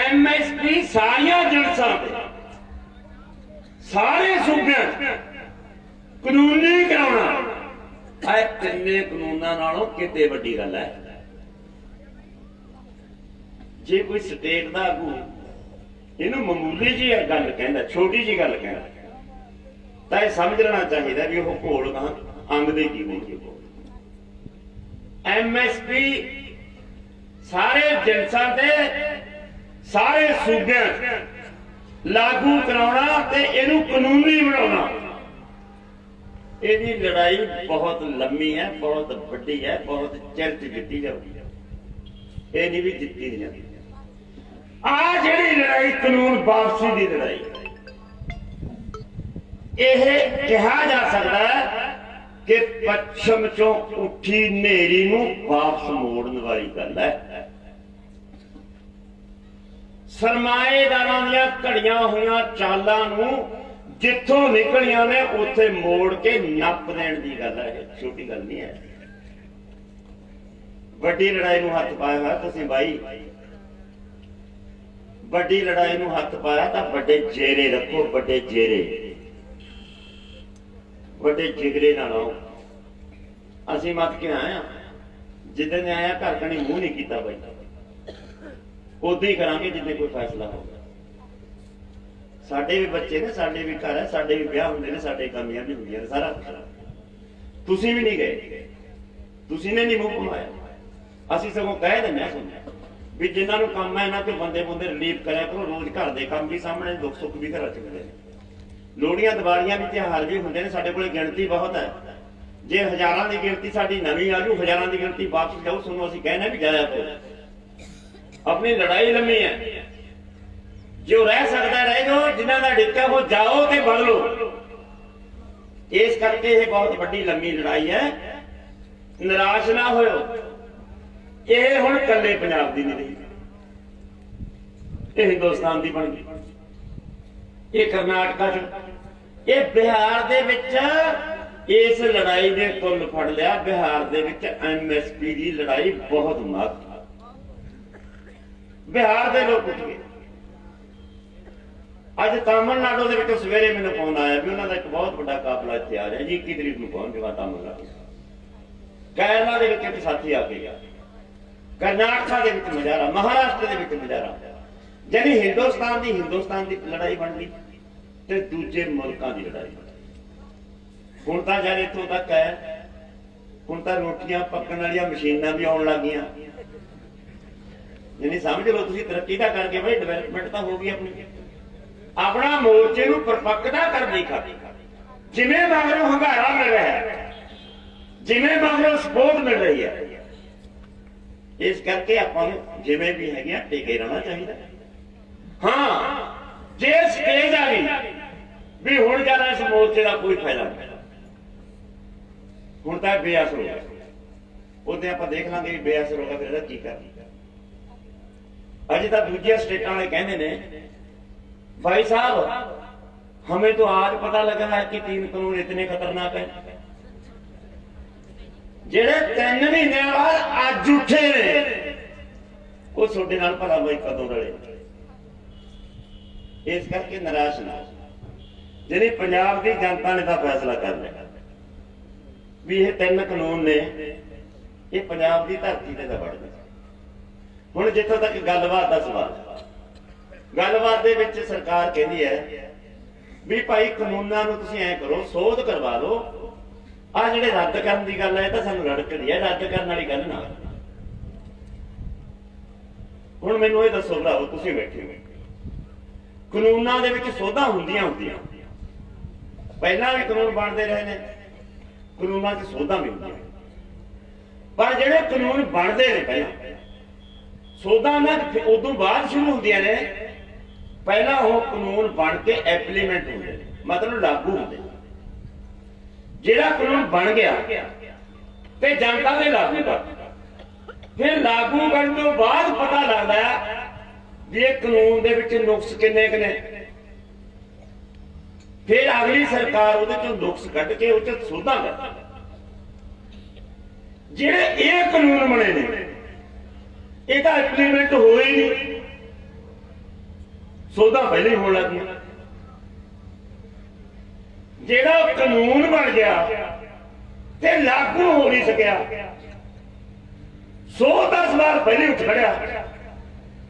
MSP ਸਾਰੀਆਂ ਜਨਸਾਂ ਤੇ, ਸਾਰੇ ਸੂਬਿਆਂ ਕਾਨੂੰਨ ਨਹੀਂ ਕਰਾਉਣਾ। ਇਹ ਤਿੰਨੇ ਕਾਨੂੰਨਾਂ ਨਾਲੋਂ ਕਿਤੇ ਵੱਡੀ ਗੱਲ ਹੈ। ਜੇ ਕੋਈ ਸਟੇਟ ਦਾ ਆਗੂ ਇਹਨੂੰ ਮਾਮੂਲੀ ਜੀ ਗੱਲ ਕਹਿੰਦਾ, ਛੋਟੀ ਜੀ ਗੱਲ ਕਹਿੰਦਾ, ਤਾਂ ਇਹ ਸਮਝ ਲੈਣਾ ਚਾਹੀਦਾ ਵੀ ਉਹ ਘੋਲ ਅੰਗ ਦੇ ਕੀ ਹੋਣਗੇ। MSP ਸਾਰੇ ਜਨਸਾਂ ਤੇ, ਸਾਰੇ ਸੂਬਿਆਂ ਲਾਗੂ ਕਰਾਉਣਾ ਤੇ ਇਹਨੂੰ ਕਾਨੂੰਨੀ ਬਣਾਉਣਾ। ਇਹਦੀ ਲੜਾਈ ਬਹੁਤ ਲੰਮੀ ਹੈ, ਬਹੁਤ ਵੱਡੀ ਹੈ, ਬਹੁਤ ਚਿਰ 'ਚ ਜਿੱਤੀ ਜਾਊਗੀ। ਇਹ ਨਹੀਂ ਵੀ ਜਿੱਤੀ ਨਹੀਂ ਜਾਂਦੀ। ਆ ਜਿਹੜੀ ਲੜਾਈ ਕਾਨੂੰਨ ਵਾਪਸੀ ਦੀ ਲੜਾਈ, ਇਹ ਕਿਹਾ ਜਾ ਸਕਦਾ ਹੈ ਕਿ ਪੱਛਮ ਚੋਂ ਉੱਠੀ ਹਨੇਰੀ ਨੂੰ ਵਾਪਸ ਮੋੜਨ ਵਾਲੀ ਗੱਲ ਹੈ। ਸਰਮਾਏਦਾਰਾਂ ਦੀਆਂ ਘੜੀਆਂ ਹੋਈਆਂ ਚਾਲਾਂ ਨੂੰ ਜਿੱਥੋਂ ਨਿਕਲੀਆਂ ਨੇ ਉੱਥੇ ਮੋੜ ਕੇ ਨੱਪ ਦੇਣ ਦੀ ਗੱਲ ਹੈ, ਛੋਟੀ ਗੱਲ ਨਹੀਂ ਹੈ। ਵੱਡੀ ਲੜਾਈ ਨੂੰ ਹੱਥ ਪਾਇਆ ਹੋਇਆ ਤੁਸੀਂ ਬਾਈ, ਵੱਡੀ ਲੜਾਈ ਨੂੰ ਹੱਥ ਪਾਇਆ ਤਾਂ ਵੱਡੇ ਜੇਰੇ ਰੱਖੋ, ਵੱਡੇ ਜੇਰੇ, ਵੱਡੇ ਜਿਗਰੇ ਨਾਲ ਆਓ। ਅਸੀਂ ਮੱਤ ਕੇ ਆਏ ਆ, ਜਿੱਦਣ ਆਇਆ ਘਰ ਕਣੀ ਮੂੰਹ ਨਹੀਂ ਕੀਤਾ ਬਾਈ, ਉਦੋਂ ਹੀ ਕਰਾਂਗੇ ਜਿੱਦੇ ਕੋਈ ਫੈਸਲਾ ਹੋਊਗਾ। ਸਾਡੇ ਵੀ ਬੱਚੇ ਨੇ, ਸਾਡੇ ਵੀ ਘਰ ਹੈ, ਸਾਡੇ ਵੀ ਵਿਆਹ ਹੁੰਦੇ ਨੇ, ਸਾਡੇ ਕਾਮੀਆਂ ਵੀ ਹੁੰਦੀਆਂ ਨੇ, ਸਾਰਾ ਕੁਝ। ਤੁਸੀਂ ਵੀ ਨਹੀਂ ਗਏ, ਤੁਸੀਂ ਨੇ ਨਹੀਂ ਮੂੰਹ ਘੁਮਾਇਆ। ਅਸੀਂ ਸਗੋਂ ਕਹਿ ਦਿੰਦੇ ਹਾਂ ਵੀ ਜਿਨ੍ਹਾਂ ਨੂੰ ਕੰਮ ਹੈ ਇਹਨਾਂ ਤੇ ਬੰਦੇ ਰਿਲੀਫ ਕਰਿਆ ਕਰੋ। ਰੋਜ਼ ਘਰ ਦੇ ਕੰਮ ਵੀ ਸਾਹਮਣੇ, ਦੁੱਖ ਸੁੱਖ ਵੀ ਘਰਾਂ ਚ ਹੁੰਦੇ ਨੇ, ਲੋਹੜੀਆਂ ਦੀਵਾਲੀਆਂ ਵੀ ਤਿਉਹਾਰ ਵੀ ਹੁੰਦੇ ਨੇ। ਸਾਡੇ ਕੋਲੇ ਗਿਣਤੀ ਬਹੁਤ ਹੈ। ਜੇ ਹਜ਼ਾਰਾਂ ਦੀ ਗਿਣਤੀ ਸਾਡੀ ਨਵੀਂ ਆ ਜੂ, ਹਜ਼ਾਰਾਂ ਦੀ ਗਿਣਤੀ ਵਾਪਸ ਜਾਊ, ਤੁਹਾਨੂੰ ਅਸੀਂ ਕਹਿਣਾ ਵੀ ਜਾਇਆ ਕਰੋ। ਆਪਣੀ ਲੜਾਈ ਲੰਮੀ ਹੈ, ਜੋ ਰਹਿ ਸਕਦਾ ਰਹਿ ਜਾਓ, ਜਿਨ੍ਹਾਂ ਦਾ ਡਿੱਕਾ ਉਹ ਜਾਓ ਤੇ ਬਦਲੋ। ਇਸ ਕਰਕੇ ਇਹ ਬਹੁਤ ਵੱਡੀ ਲੰਮੀ ਲੜਾਈ ਹੈ। ਨਿਰਾਸ਼ ਨਾ ਹੋਇਓ। ਇਹ ਹੁਣ ਇਕੱਲੇ ਪੰਜਾਬ ਦੀ ਨਹੀਂ ਰਹੀ, ਇਹ ਹਿੰਦੁਸਤਾਨ ਦੀ ਬਣ ਗਈ। ਇਹ ਕਰਨਾਟਕਾ ਚ, ਇਹ ਬਿਹਾਰ ਦੇ ਵਿੱਚ ਇਸ ਲੜਾਈ ਨੇ ਕੁੱਲ ਫੜ ਲਿਆ। ਬਿਹਾਰ ਦੇ ਵਿੱਚ MSP ਦੀ ਲੜਾਈ ਬਹੁਤ ਮਹੱਤਵ, ਬਿਹਾਰ ਦੇ ਲੋਕ ਉੱਠ ਗਏ। ਅੱਜ ਤਾਮਿਲਨਾਡੂ ਦੇ ਵਿੱਚ ਸਵੇਰੇ ਮੈਨੂੰ ਫੋਨ ਆਇਆ ਵੀ ਉਹਨਾਂ ਦਾ ਇੱਕ ਬਹੁਤ ਵੱਡਾ ਕਾਫਲਾ ਇੱਥੇ ਆ ਰਿਹਾ ਜੀ, 21 ਤਰੀਕ ਨੂੰ ਪਹੁੰਚ ਜਾਊਗਾ ਤਾਮਿਲਨਾਡੂ। ਕੇਰਲਾ ਦੇ ਵਿੱਚ ਇੱਕ ਸਾਥੀ ਆ ਗਿਆ, ਕਰਨਾਟਕਾ ਦੇ ਵਿੱਚ ਨਜ਼ਾਰਾ, ਮਹਾਰਾਸ਼ਟਰ ਦੇ ਵਿੱਚ ਨਜ਼ਾਰਾ। ਯਾਨੀ ਹਿੰਦੁਸਤਾਨ ਦੀ ਲੜਾਈ ਬਣ ਗਈ ਤੇ ਦੂਜੇ ਮੁਲਕਾਂ ਦੀ ਲੜਾਈ। ਹੁਣ ਤਾਂ ਜਦ ਇੱਥੋਂ ਤੱਕ ਹੈ, ਹੁਣ ਤਾਂ ਰੋਟੀਆਂ ਪੱਕਣ ਵਾਲੀਆਂ ਮਸ਼ੀਨਾਂ ਵੀ ਆਉਣ ਲੱਗ ਗਈਆਂ। ਯਾਨੀ ਸਮਝ ਲਓ ਤੁਸੀਂ ਤਰੱਕੀ ਤਾਂ ਕਰਕੇ ਬਈ, ਡਿਵੈਲਪਮੈਂਟ ਤਾਂ ਹੋ ਗਈ ਆਪਣੀ। ਆਪਣਾ ਮੋਰਚੇ ਨੂੰ ਪਰਪੱਕਦਾ ਕਰਨ ਦੀ ਖਾਤੀ, ਜਿਵੇਂ ਮਗਰੋਂ ਹੰਗਾਰਾ ਮਿਲ ਰਿਹਾ ਹੈ, ਜਿਵੇਂ ਮਗਰੋਂ ਸਪੋਰਟ ਮਿਲ ਰਹੀ ਹੈ, ਇਸ ਕਰਕੇ ਆਪਾਂ ਨੂੰ ਜਿਵੇਂ ਵੀ ਹੈਗੇ ਟਿਕੇ ਰਹਿਣਾ ਚਾਹੀਦਾ। ਹਾਂ, ਜੇ ਸਟੇਜ ਆ ਗਈ भी हुण ज्यादा इस मोर्चे का कोई फायदा नहीं, हुण तां बेअसर हो गया। उदे आपां देख लांगे बेअसर होगा फिर की करना। अजे तो दूसरी स्टेटां वाले कहते ने भाई साहब हमें तो आज पता लगा है कि 3 कानून इतने खतरनाक है, जेड़े 3 महीने बाद अज उठे ने वो सोडे नाल भला भाई कदों रले। इस करके निराश ना जिहड़ी पंजाब की जनता ने तो फैसला कर लिया भी ये 3 कानून ने ये पंजाब की धरती ते बढ़ गए। हुण जिथों तक गलबात का सवाल, गलबात दे विच सरकार कहती है भी भाई कानूनां नूं तुसीं ऐ करो सोध करवा लो, आ जिहड़े रद्द करन दी गल है तां सानूं रड़कदी है, रद्द करन वाली गल ना। हुण मैनूं ये दसो भराओ तुसीं बैठे हो कानूनां दे विच सोधां हुंदियां पहलां भी कानून बनदे रहे ने, कानूनां 'च सोधां भी हुंदियां, पर जिहड़े कानून बनदे ने पहलां सोधां ना उदों बाद शुरू होंदियां ने। पहला वो कानून बन के एप्लीमेंट होंदे मतलब लागू होंदे। जिहड़ा कानून बन गया ते जनता ने लागू कर, फिर लागू करन तो बाद पता लगदा है भी ये कानून दे विच नुक्स किन्ने ने, फिर अगली सरकार उहदे चों नुक्स कढ के उह च सोधां करदी। जिहड़े ये कानून बने ने ये तो इंप्लीमेंट हो ही नहीं, सोधा पहले ही होने लगी। जेड़ा कानून बन गया ते लागू हो नहीं सकिया, 110 बार पहले उठ खड़िया,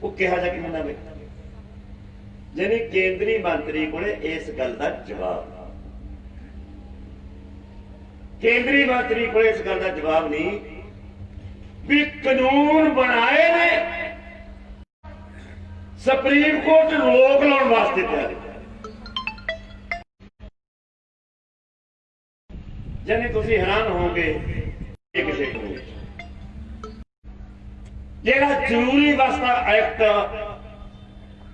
वो कहा जा कि मना में यानी केंद्रीय मंत्री को इस गल का जवाब, केंद्रीय मंत्री को इस गल का जवाब नहीं भी कानून बनाए ने सुप्रीम कोर्ट रोक लाने वास्ते तैयार। यानी तुसी हैरान होंगे किसी कानून जेड़ा जरूरी वस्ता एक्ट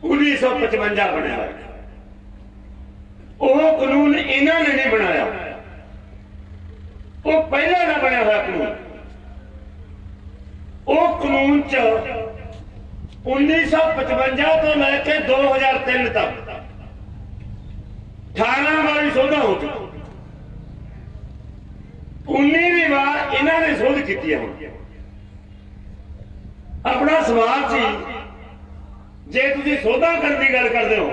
1955 बनया, वो कानून इन्होंने नहीं बनाया, वो पहले ना बनया हुआ कानून। वो कानून च 1955 तो लैके 2003 तक 18 बारी सोधा हो चुका, 19वीं बार इन्होंने सोध की। अपना सवाल सी जे तुसी सोधा करने की गल करते हो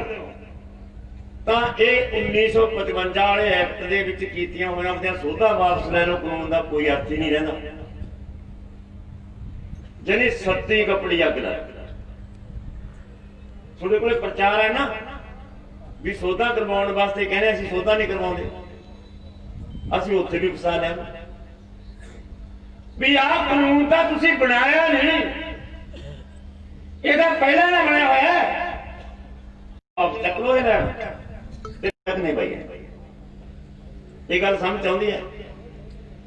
तो ये 1955 वाले एक्ट दे विच कीतियां होईयां सोधा वापस ले लो, कानून का कोई अर्थ ही नहीं रहा। यानी सत्ती कपड़ी अग ला थोड़े को प्रचार है ना भी सोधा करवाने वास्ते कहने असीं सोधा नहीं करवाते, असीं उत्थे भी फसा लिया भी आ कानून तो तुसीं बनाया नहीं, ਇਹਦਾ ਪਹਿਲਾਂ ਨਾ ਬਣਿਆ ਹੋਇਆ ਹੈ। अब तक लो नहीं भाई ये गल समझ आउंदी है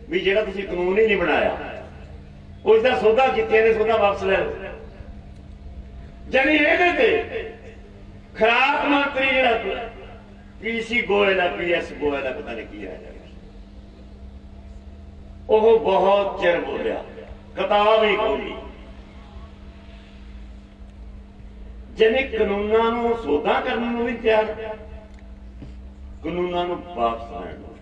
भी जेड़ा तुसीं कानून ही नहीं बनाया उसका सौदा कीते ने सौदा वापस ले लो। जानी ਇਹਦੇ ते ਖੁਰਾਕ मंत्री जेड़ा पीसी गोयल है पीएस गोयल है पता नहीं की है ਉਹ बहुत चिर बोलिया किताब ही खोली जिन्हें कानूनों नूं सोधा करने नूं भी तैयार कानूनों नूं वापस लैण नूं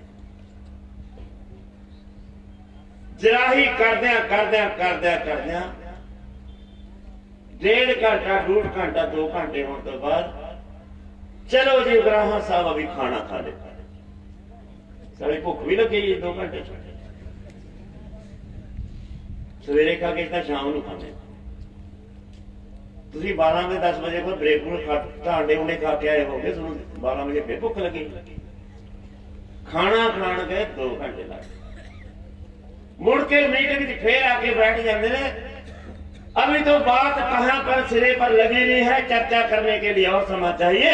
जराही करदियां करदियां करदियां करदियां 1.5 घंटा 2 घंटा 2 घंटे होने तो बाद चलो जी उगराहा साहब अभी खाना खा लेता सारी भुख भी लगी 2 घंटे सवेरे खा के शाम को खाते 12 से 10 बजे को ब्रेक अंडे उंडे खा के आए हो गए 12 बजे फिर भुख लगी खाना खाण गए 2 घंटे लग मुड़ के मीटिंग फिर आके बैठ जाते हैं। अभी तो बात कहां पर सिरे पर लगी नहीं है, चर्चा करने के लिए और समय चाहिए।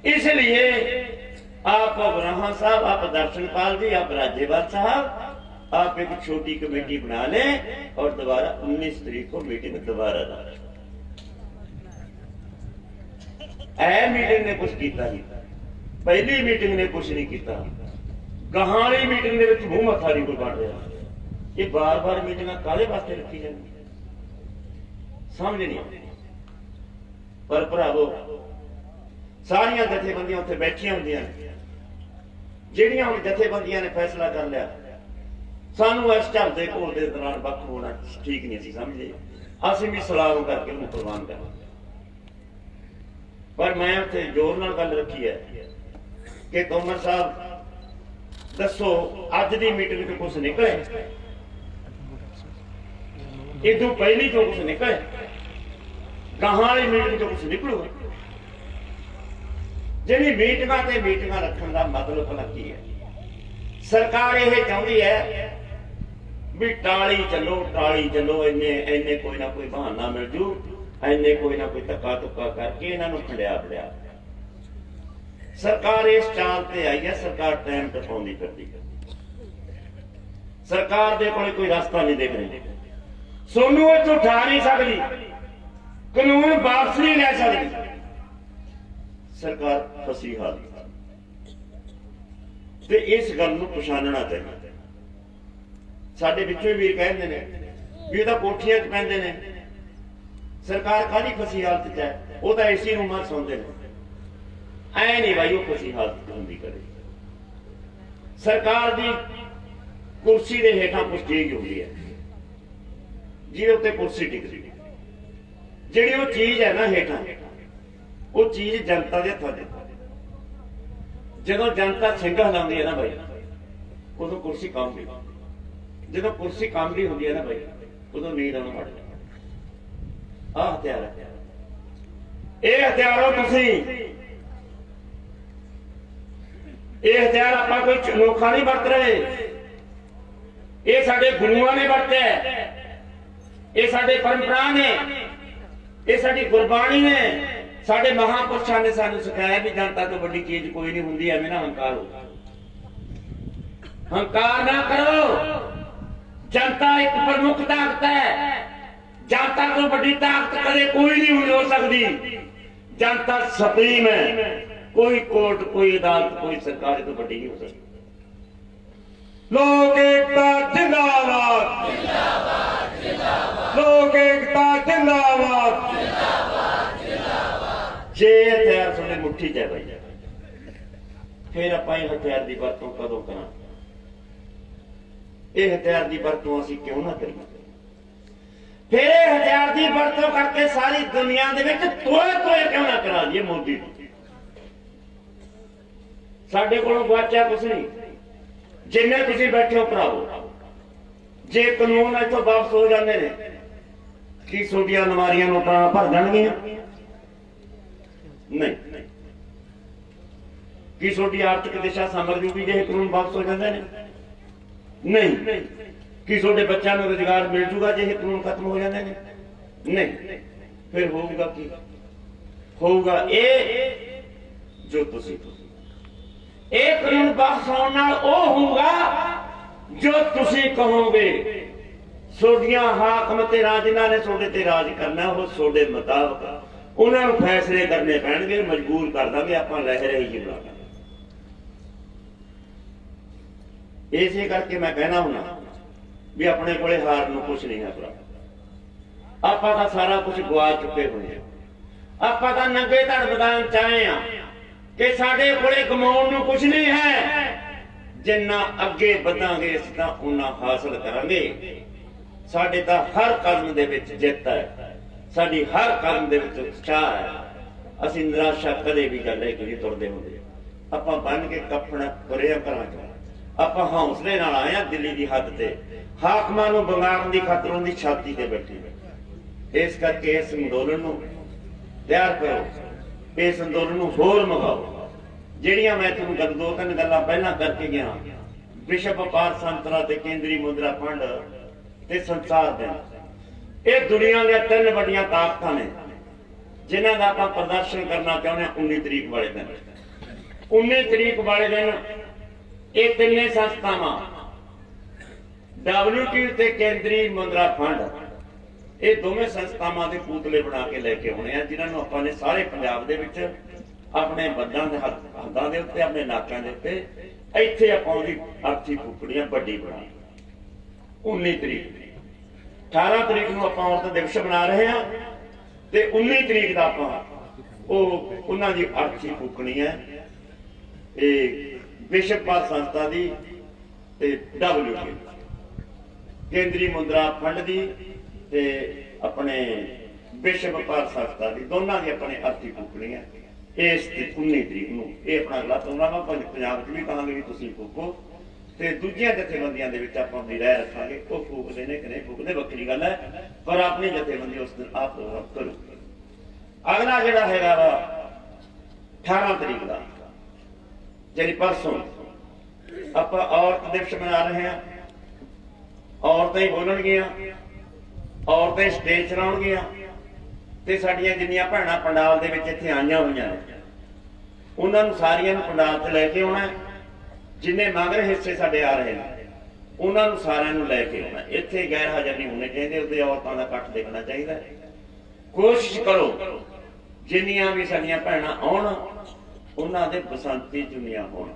इसलिए आप उगराहा साहब, आप दर्शनपाल जी, आप राज्यपाल साहब, आप एक छोटी कमेटी बना लें और दोबारा 19 तारीख को मीटिंग दोबारा ला मीटिंग ने कुछ किया नहीं पहली मीटिंग ने कुछ नहीं किया, गहां वाली मीटिंग दे विच मूंह मत्था नहीं कोई बन रहा। ये बार बार मीटिंग काहदे वास्ते रखी जाती समझ नहीं आती। पर भरावो सारिया जथेबंदियां उत्थे बैठिया होंदियां ने, ਜਿਹੜੀਆਂ ਹੁਣ ਜਥੇਬੰਦੀਆਂ ने फैसला कर लिया सानू इस ਝਲਦੇ घोल के दौरान वक् होना ठीक नहीं सी समझे, असं भी सलाह करके उन्हें कुर्बान कर। पर मैं उत्थे जोर नाल गल रखी है कि तोमर साहब दसो अज की मीटिंग तो कुछ निकले, इदू पहली तो कुछ निकले, गाहां वाली मीटिंग तो कुछ निकलूगा। जिहड़ी मीटिंगां ते मीटिंगां रखण दा मतलब भला की है? सरकार ये चाहती है भी टाली चलो इन्ने कोई ना कोई बहाना मिल जू, इन्ने कोई ना कोई धक्का धुक्का करके इन्हों फंडिया फड़िया। सरकार इस चाल ते आई है, सरकार टाइम टपाउंदी फिरदी, सरकार दे कोल कोई रास्ता नहीं देख रही। सोनू इथों उठा नहीं सकती, कानून वापस नहीं ले सकती, सरकार फसी हाल। ते इस गल नूं पछाणना चाहिए। साडे विचों वीर कहंदे ने भी तां कोठियां च पैंदे ने, सरकार काहदी फसी हालत च है? वो तां एसी रूमां च सौंदे ने। ऐ नहीं भाई वो फसी हालत हुंदी कदे। सरकार दी कुर्सी दे हेठां कुछ चीज हुंदी है जिहदे उत्ते कुर्सी टिकदी, जिहड़ी वो चीज है ना हेठां, वो चीज जनता दे हत्थां च। जदों जनता सिंघ हिलाउंदी है ना भाई, उदों कुर्सी कंबदी, जदों कुर्सी कंबदी हुंदी है ना भाई, उदों नींद आउण हट जांदी। आह हथियार है, ये हथियारों तुसीं, ये हथियार आपां कोई अनोखा नहीं बरत रहे, ये साडे गुरुआं ने वरतिया, ये साडे परंपरा ने, ये साडी गुरबाणी ने, साडे महापुरुषों ने सानू सिखाया भी जनता तो बड़ी चीज कोई नहीं हुंदी। एवें ना हंकार हो, हंकार ना करो। जनता एक प्रमुख ताकत है, जनता तो बड़ी ताकत कदे कोई नहीं हो सकती। जनता सुप्रीम है, कोई कोर्ट, कोई अदालत, कोई सरकार तो बड़ी नहीं हो सकती। लोक एकता जिंदाबाद, लोक एकता जिंदाबाद। जे हथियार थोड़े मुट्ठी च है भाई, फिर आपां इह हथियार की वरतों कदों करां? यह हथियार की वरतों असीं क्यों ना करिए? फिर यह हथियार की वरतों करके सारी दुनिया दे विच तोए तोए क्यों ना करा दीए मोदी नूं? साडे कोलों गुआचिआ कुछ नहीं। जिन्ने तुसीं बैठे हो भरावो, जे कानून इत्थों वापस हो जाते ने की सोडियां अलमारियां नोटां भर जाणगीआं? नहीं। की सोडी आर्थिक दिशा संभल जूगी जे कानून वापस हो जाते हैं? नहीं। की सोडे बच्चों को रोजगार मिल जूगा जे कानून खत्म हो जाते हैं? नहीं। फिर होगा की? होगा ये जो तुसी एक कानून वापस होने नाल ओ होगा जो तुसी कहोगे। सोडियां हाकम ते राजना ने सोडे ते राज करना, वो सोडे मुताबिक उन्होंने फैसले करने पैणगे, मजबूर कर देंगे, आप लहर ही बना देंगे। इसे करके मैं कहना हूं भी अपने को हार नूं कुछ नहीं है भरा। आपां तां सारा कुछ गवा चुके हुए हैं, आपां तां नंगे धड़ मैदान च आए हां कि साडे कोले गमाउण नूं कुछ नहीं है। जिन्ना अगे वधांगे असीं तां उन्ना हासिल करांगे। साडे तां हर कदम दे विच जिੱਤ है, साडी हर कदम दे विच उत्साह है। असीं निराशा कदे भी गल नहीं तुरदे हुंदे। आपां बन के कफन तुरे घरां च, आपां हौसले नाल आए हां दिल्ली दी हद ते, हाकमां नूं बंगारण दी खातर उन्दी छाती ते बैठे। इस करके इस अंदोलन नूं तैयार करो, इस अंदोलन नूं होर मंगाओ। ਜਿਹੜੀਆਂ मैं तुहानूं गल दो तीन गल्लां पहलां करके गया, विश्व व्यापार संतरा ते केंद्री मुद्रा फंड ते संसार बैंक, ये दुनिया दी तीन वड्डियां ताकतां ने जिन्हां दा आपां प्रदर्शन करना चाहुंदे हां 19 तरीक वाले दिन। 19 तरीक वाले दिन ये तिन्ने संस्थावां WTO ते केंद्री मुद्रा फंड, ये दोवें संस्थावां दे पुतले बना के लेके आउणे आ, जिन्हां नूं आपां ने सारे पंजाब दे विच ਆਪਣੇ ਬੱਦਾਂ ਦੇ ਹੱਥਾਂ ਦੇ ਉੱਤੇ, ਆਪਣੇ ਨਾਕਾਂ ਦੇ ਉੱਤੇ, ਇੱਥੇ ਆਪਾਂ ਉਹਦੀ ਅਰਥੀ ਫੂਕਣੀਆਂ ਵੱਡੀ ਬਣਾ 19 ਤਰੀਕ 18 ਤਰੀਕ ਨੂੰ ਆਪਾਂ ਔਰਤ ਦਿਵਸ ਬਣਾ ਰਹੇ ਹਾਂ ਤੇ 19 ਤਰੀਕ ਦਾ ਆਪਾਂ ਉਹ ਉਹਨਾਂ ਦੀ ਅਰਥੀ ਫੂਕਣੀ ਹੈ। ਇਹ ਵਿਸ਼ਵ ਭਾਰਤ ਸੰਸਥਾ ਦੀ ਤੇ WTO ਕੇਂਦਰੀ ਮੁਦਰਾ ਫੰਡ ਦੀ ਤੇ ਆਪਣੇ ਵਿਸ਼ਵ ਭਾਰਤ ਸੰਸਥਾ ਦੀ, ਦੋਨਾਂ ਦੀ ਆਪਣੇ ਅਰਥੀ ਫੂਕਣੀ ਹੈ ਇਸ 19 ਤਰੀਕ ਨੂੰ। ਇਹ ਆਪਣਾ ਅਗਲਾ ਪ੍ਰੋਗਰਾਮ ਪੰਜਾਬ 'ਚ ਵੀ ਕਹਾਂਗੇ ਵੀ ਤੁਸੀਂ ਫੂਕੋ, ਤੇ ਦੂਜੀਆਂ ਜਥੇਬੰਦੀਆਂ ਦੇ ਵਿੱਚ ਆਪਾਂ ਆਪਣੀ ਰਾਏ ਰੱਖਾਂਗੇ, ਉਹ ਫੂਕਦੇ ਨੇ ਕਿ ਨਹੀਂ ਫੂਕਦੇ ਵੱਖਰੀ ਗੱਲ ਹੈ, ਪਰ ਆਪਣੀ ਜਥੇਬੰਦੀ ਉਸ ਦਿਨ ਆਪ ਪ੍ਰੋਗਰਾਮ ਕਰੂ। ਅਗਲਾ ਜਿਹੜਾ ਹੈਗਾ ਵਾ 18 ਤਰੀਕ ਦਾ, ਜਿਹੜੀ ਪਰਸੋਂ ਆਪਾਂ ਔਰਤ ਦਿਵਸ ਮਨਾ ਰਹੇ ਹਾਂ। ਔਰਤਾਂ ਹੀ ਬੋਲਣਗੀਆਂ, ਔਰਤਾਂ ਹੀ ਸਟੇਜ ਚਲਾਉਣਗੀਆਂ, ਤੇ ਸਾਡੀਆਂ ਜਿੰਨੀਆਂ ਭੈਣਾਂ ਪੰਡਾਲ ਦੇ ਵਿੱਚ ਇੱਥੇ ਆਈਆਂ ਹੋਈਆਂ ਨੇ ਉਹਨਾਂ ਨੂੰ ਸਾਰੀਆਂ ਨੂੰ ਪੰਡਾਲ ਤੇ ਲੈ ਕੇ ਆਉਣਾ। ਜਿੰਨੇ ਮਗਰ ਹਿੱਸੇ ਸਾਡੇ ਆ ਰਹੇ ਨੇ ਉਹਨਾਂ ਨੂੰ ਸਾਰਿਆਂ ਨੂੰ ਲੈ ਕੇ ਆਉਣਾ। ਇੱਥੇ ਗੈਰ ਹਾਜ਼ਰ ਨਹੀਂ ਹੋਣੇ ਚਾਹੀਦੇ, ਉਹਦੇ ਔਰਤਾਂ ਦਾ ਇਕੱਠ ਦੇਖਣਾ ਚਾਹੀਦਾ। ਕੋਸ਼ਿਸ਼ ਕਰੋ ਜਿੰਨੀਆਂ ਵੀ ਸਾਡੀਆਂ ਭੈਣਾਂ ਆਉਣ ਉਹਨਾਂ ਦੇ ਬਸੰਤੀ ਚੁੰਨੀਆਂ ਹੋਣ।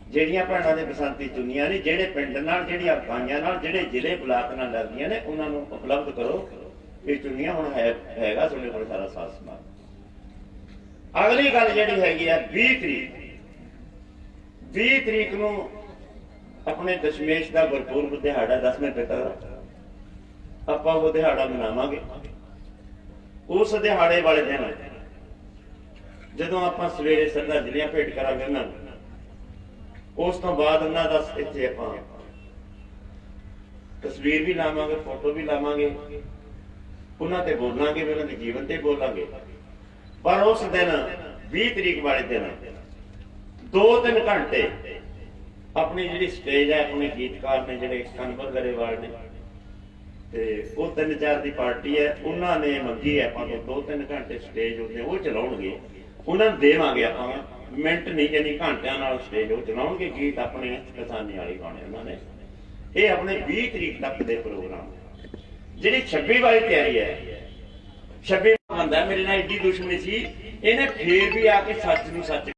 ਜਿਹੜੀਆਂ ਭੈਣਾਂ ਦੇ ਬਸੰਤੀ ਚੁੰਨੀਆਂ ਨੇ ਜਿਹੜੇ ਪਿੰਡ ਨਾਲ, ਜਿਹੜੀਆਂ ਇਕਾਈਆਂ ਨਾਲ, ਜਿਹੜੇ ਜ਼ਿਲ੍ਹੇ ਬਲਾਕ ਨਾਲ ਲੱਗਦੀਆਂ ਨੇ, ਉਹਨਾਂ ਨੂੰ ਉਪਲਬਧ ਕਰੋ। ਇਹ ਚੁੰਨੀਆਂ ਹੁਣ ਹੈਗਾ ਤੁਹਾਡੇ ਕੋਲ ਸਾਰਾ ਸਾਥ ਸਮਾਨ। ਅਗਲੀ ਗੱਲ ਜਿਹੜੀ ਹੈਗੀ ਆ 20 ਤਰੀਕ ਨੂੰ ਆਪਣੇ ਦਸ਼ਮੇਸ਼ ਦਾ ਗੁਰਪੁਰਬ ਦਿਹਾੜਾ, 10ਵੇਂ ਪਿਤਾ ਦਾ, ਆਪਾਂ ਉਹ ਦਿਹਾੜਾ ਮਨਾਵਾਂਗੇ। ਉਸ ਦਿਹਾੜੇ ਵਾਲੇ ਦਿਨ ਜਦੋਂ ਆਪਾਂ ਸਵੇਰੇ ਸ਼ਰਧਾਂਜਲੀਆਂ ਭੇਟ ਕਰਾਂਗੇ ਉਹਨਾਂ ਨੂੰ, ਉਸ ਤੋਂ ਬਾਅਦ ਉਹਨਾਂ ਦਾ ਇੱਥੇ ਆਪਾਂ ਤਸਵੀਰ ਵੀ ਲਾਵਾਂਗੇ, ਫੋਟੋ ਵੀ ਲਾਵਾਂਗੇ, ਉਹਨਾਂ ਤੇ ਬੋਲਾਂਗੇ, ਉਹਨਾਂ ਦੇ ਜੀਵਨ ਤੇ ਬੋਲਾਂਗੇ। ਪਰ ਉਸ ਦਿਨ 20 ਤਰੀਕ ਵਾਲੇ ਦਿਨ 2-3 ਘੰਟੇ ਆਪਣੀ ਜਿਹੜੀ ਸਟੇਜ ਹੈ, ਆਪਣੇ ਗੀਤਕਾਰ ਨੇ ਜਿਹੜੇ ਕਨਵਰ ਗਰੇਵਾਲ ਨੇ, ਤੇ ਉਹ 3-4 ਦੀ ਪਾਰਟੀ ਹੈ, ਉਹਨਾਂ ਨੇ ਮੰਗੀ ਹੈ ਆਪਾਂ ਤੋਂ 2-3 ਘੰਟੇ ਸਟੇਜ ਉੱਤੇ ਉਹ ਚਲਾਉਣਗੇ। ਉਹਨਾਂ ਨੂੰ ਦੇਵਾਂਗੇ ਆਪਾਂ ਮਿੰਟ ਨਹੀਂ, ਯਾਨੀ ਘੰਟਿਆਂ ਨਾਲ ਸਟੇਜ ਉਹ ਚਲਾਉਣਗੇ। ਗੀਤ ਆਪਣੇ ਕਿਸਾਨੀ ਵਾਲੇ ਗਾਣੇ ਉਹਨਾਂ ਨੇ। ਇਹ ਆਪਣੇ 20 ਤਰੀਕ ਤੱਕ ਦੇ ਪ੍ਰੋਗਰਾਮ। ਜਿਹੜੀ 26 ਵਾਲੀ ਤਿਆਰੀ ਹੈ, 26 ਬੰਦਾ ਮੇਰੇ ਨਾਲ ਏਡੀ ਦੁਸ਼ਮਣੀ ਸੀ, ਇਹਨੇ ਫੇਰ ਵੀ ਆ ਕੇ ਸੱਚ ਨੂੰ ਸੱਚ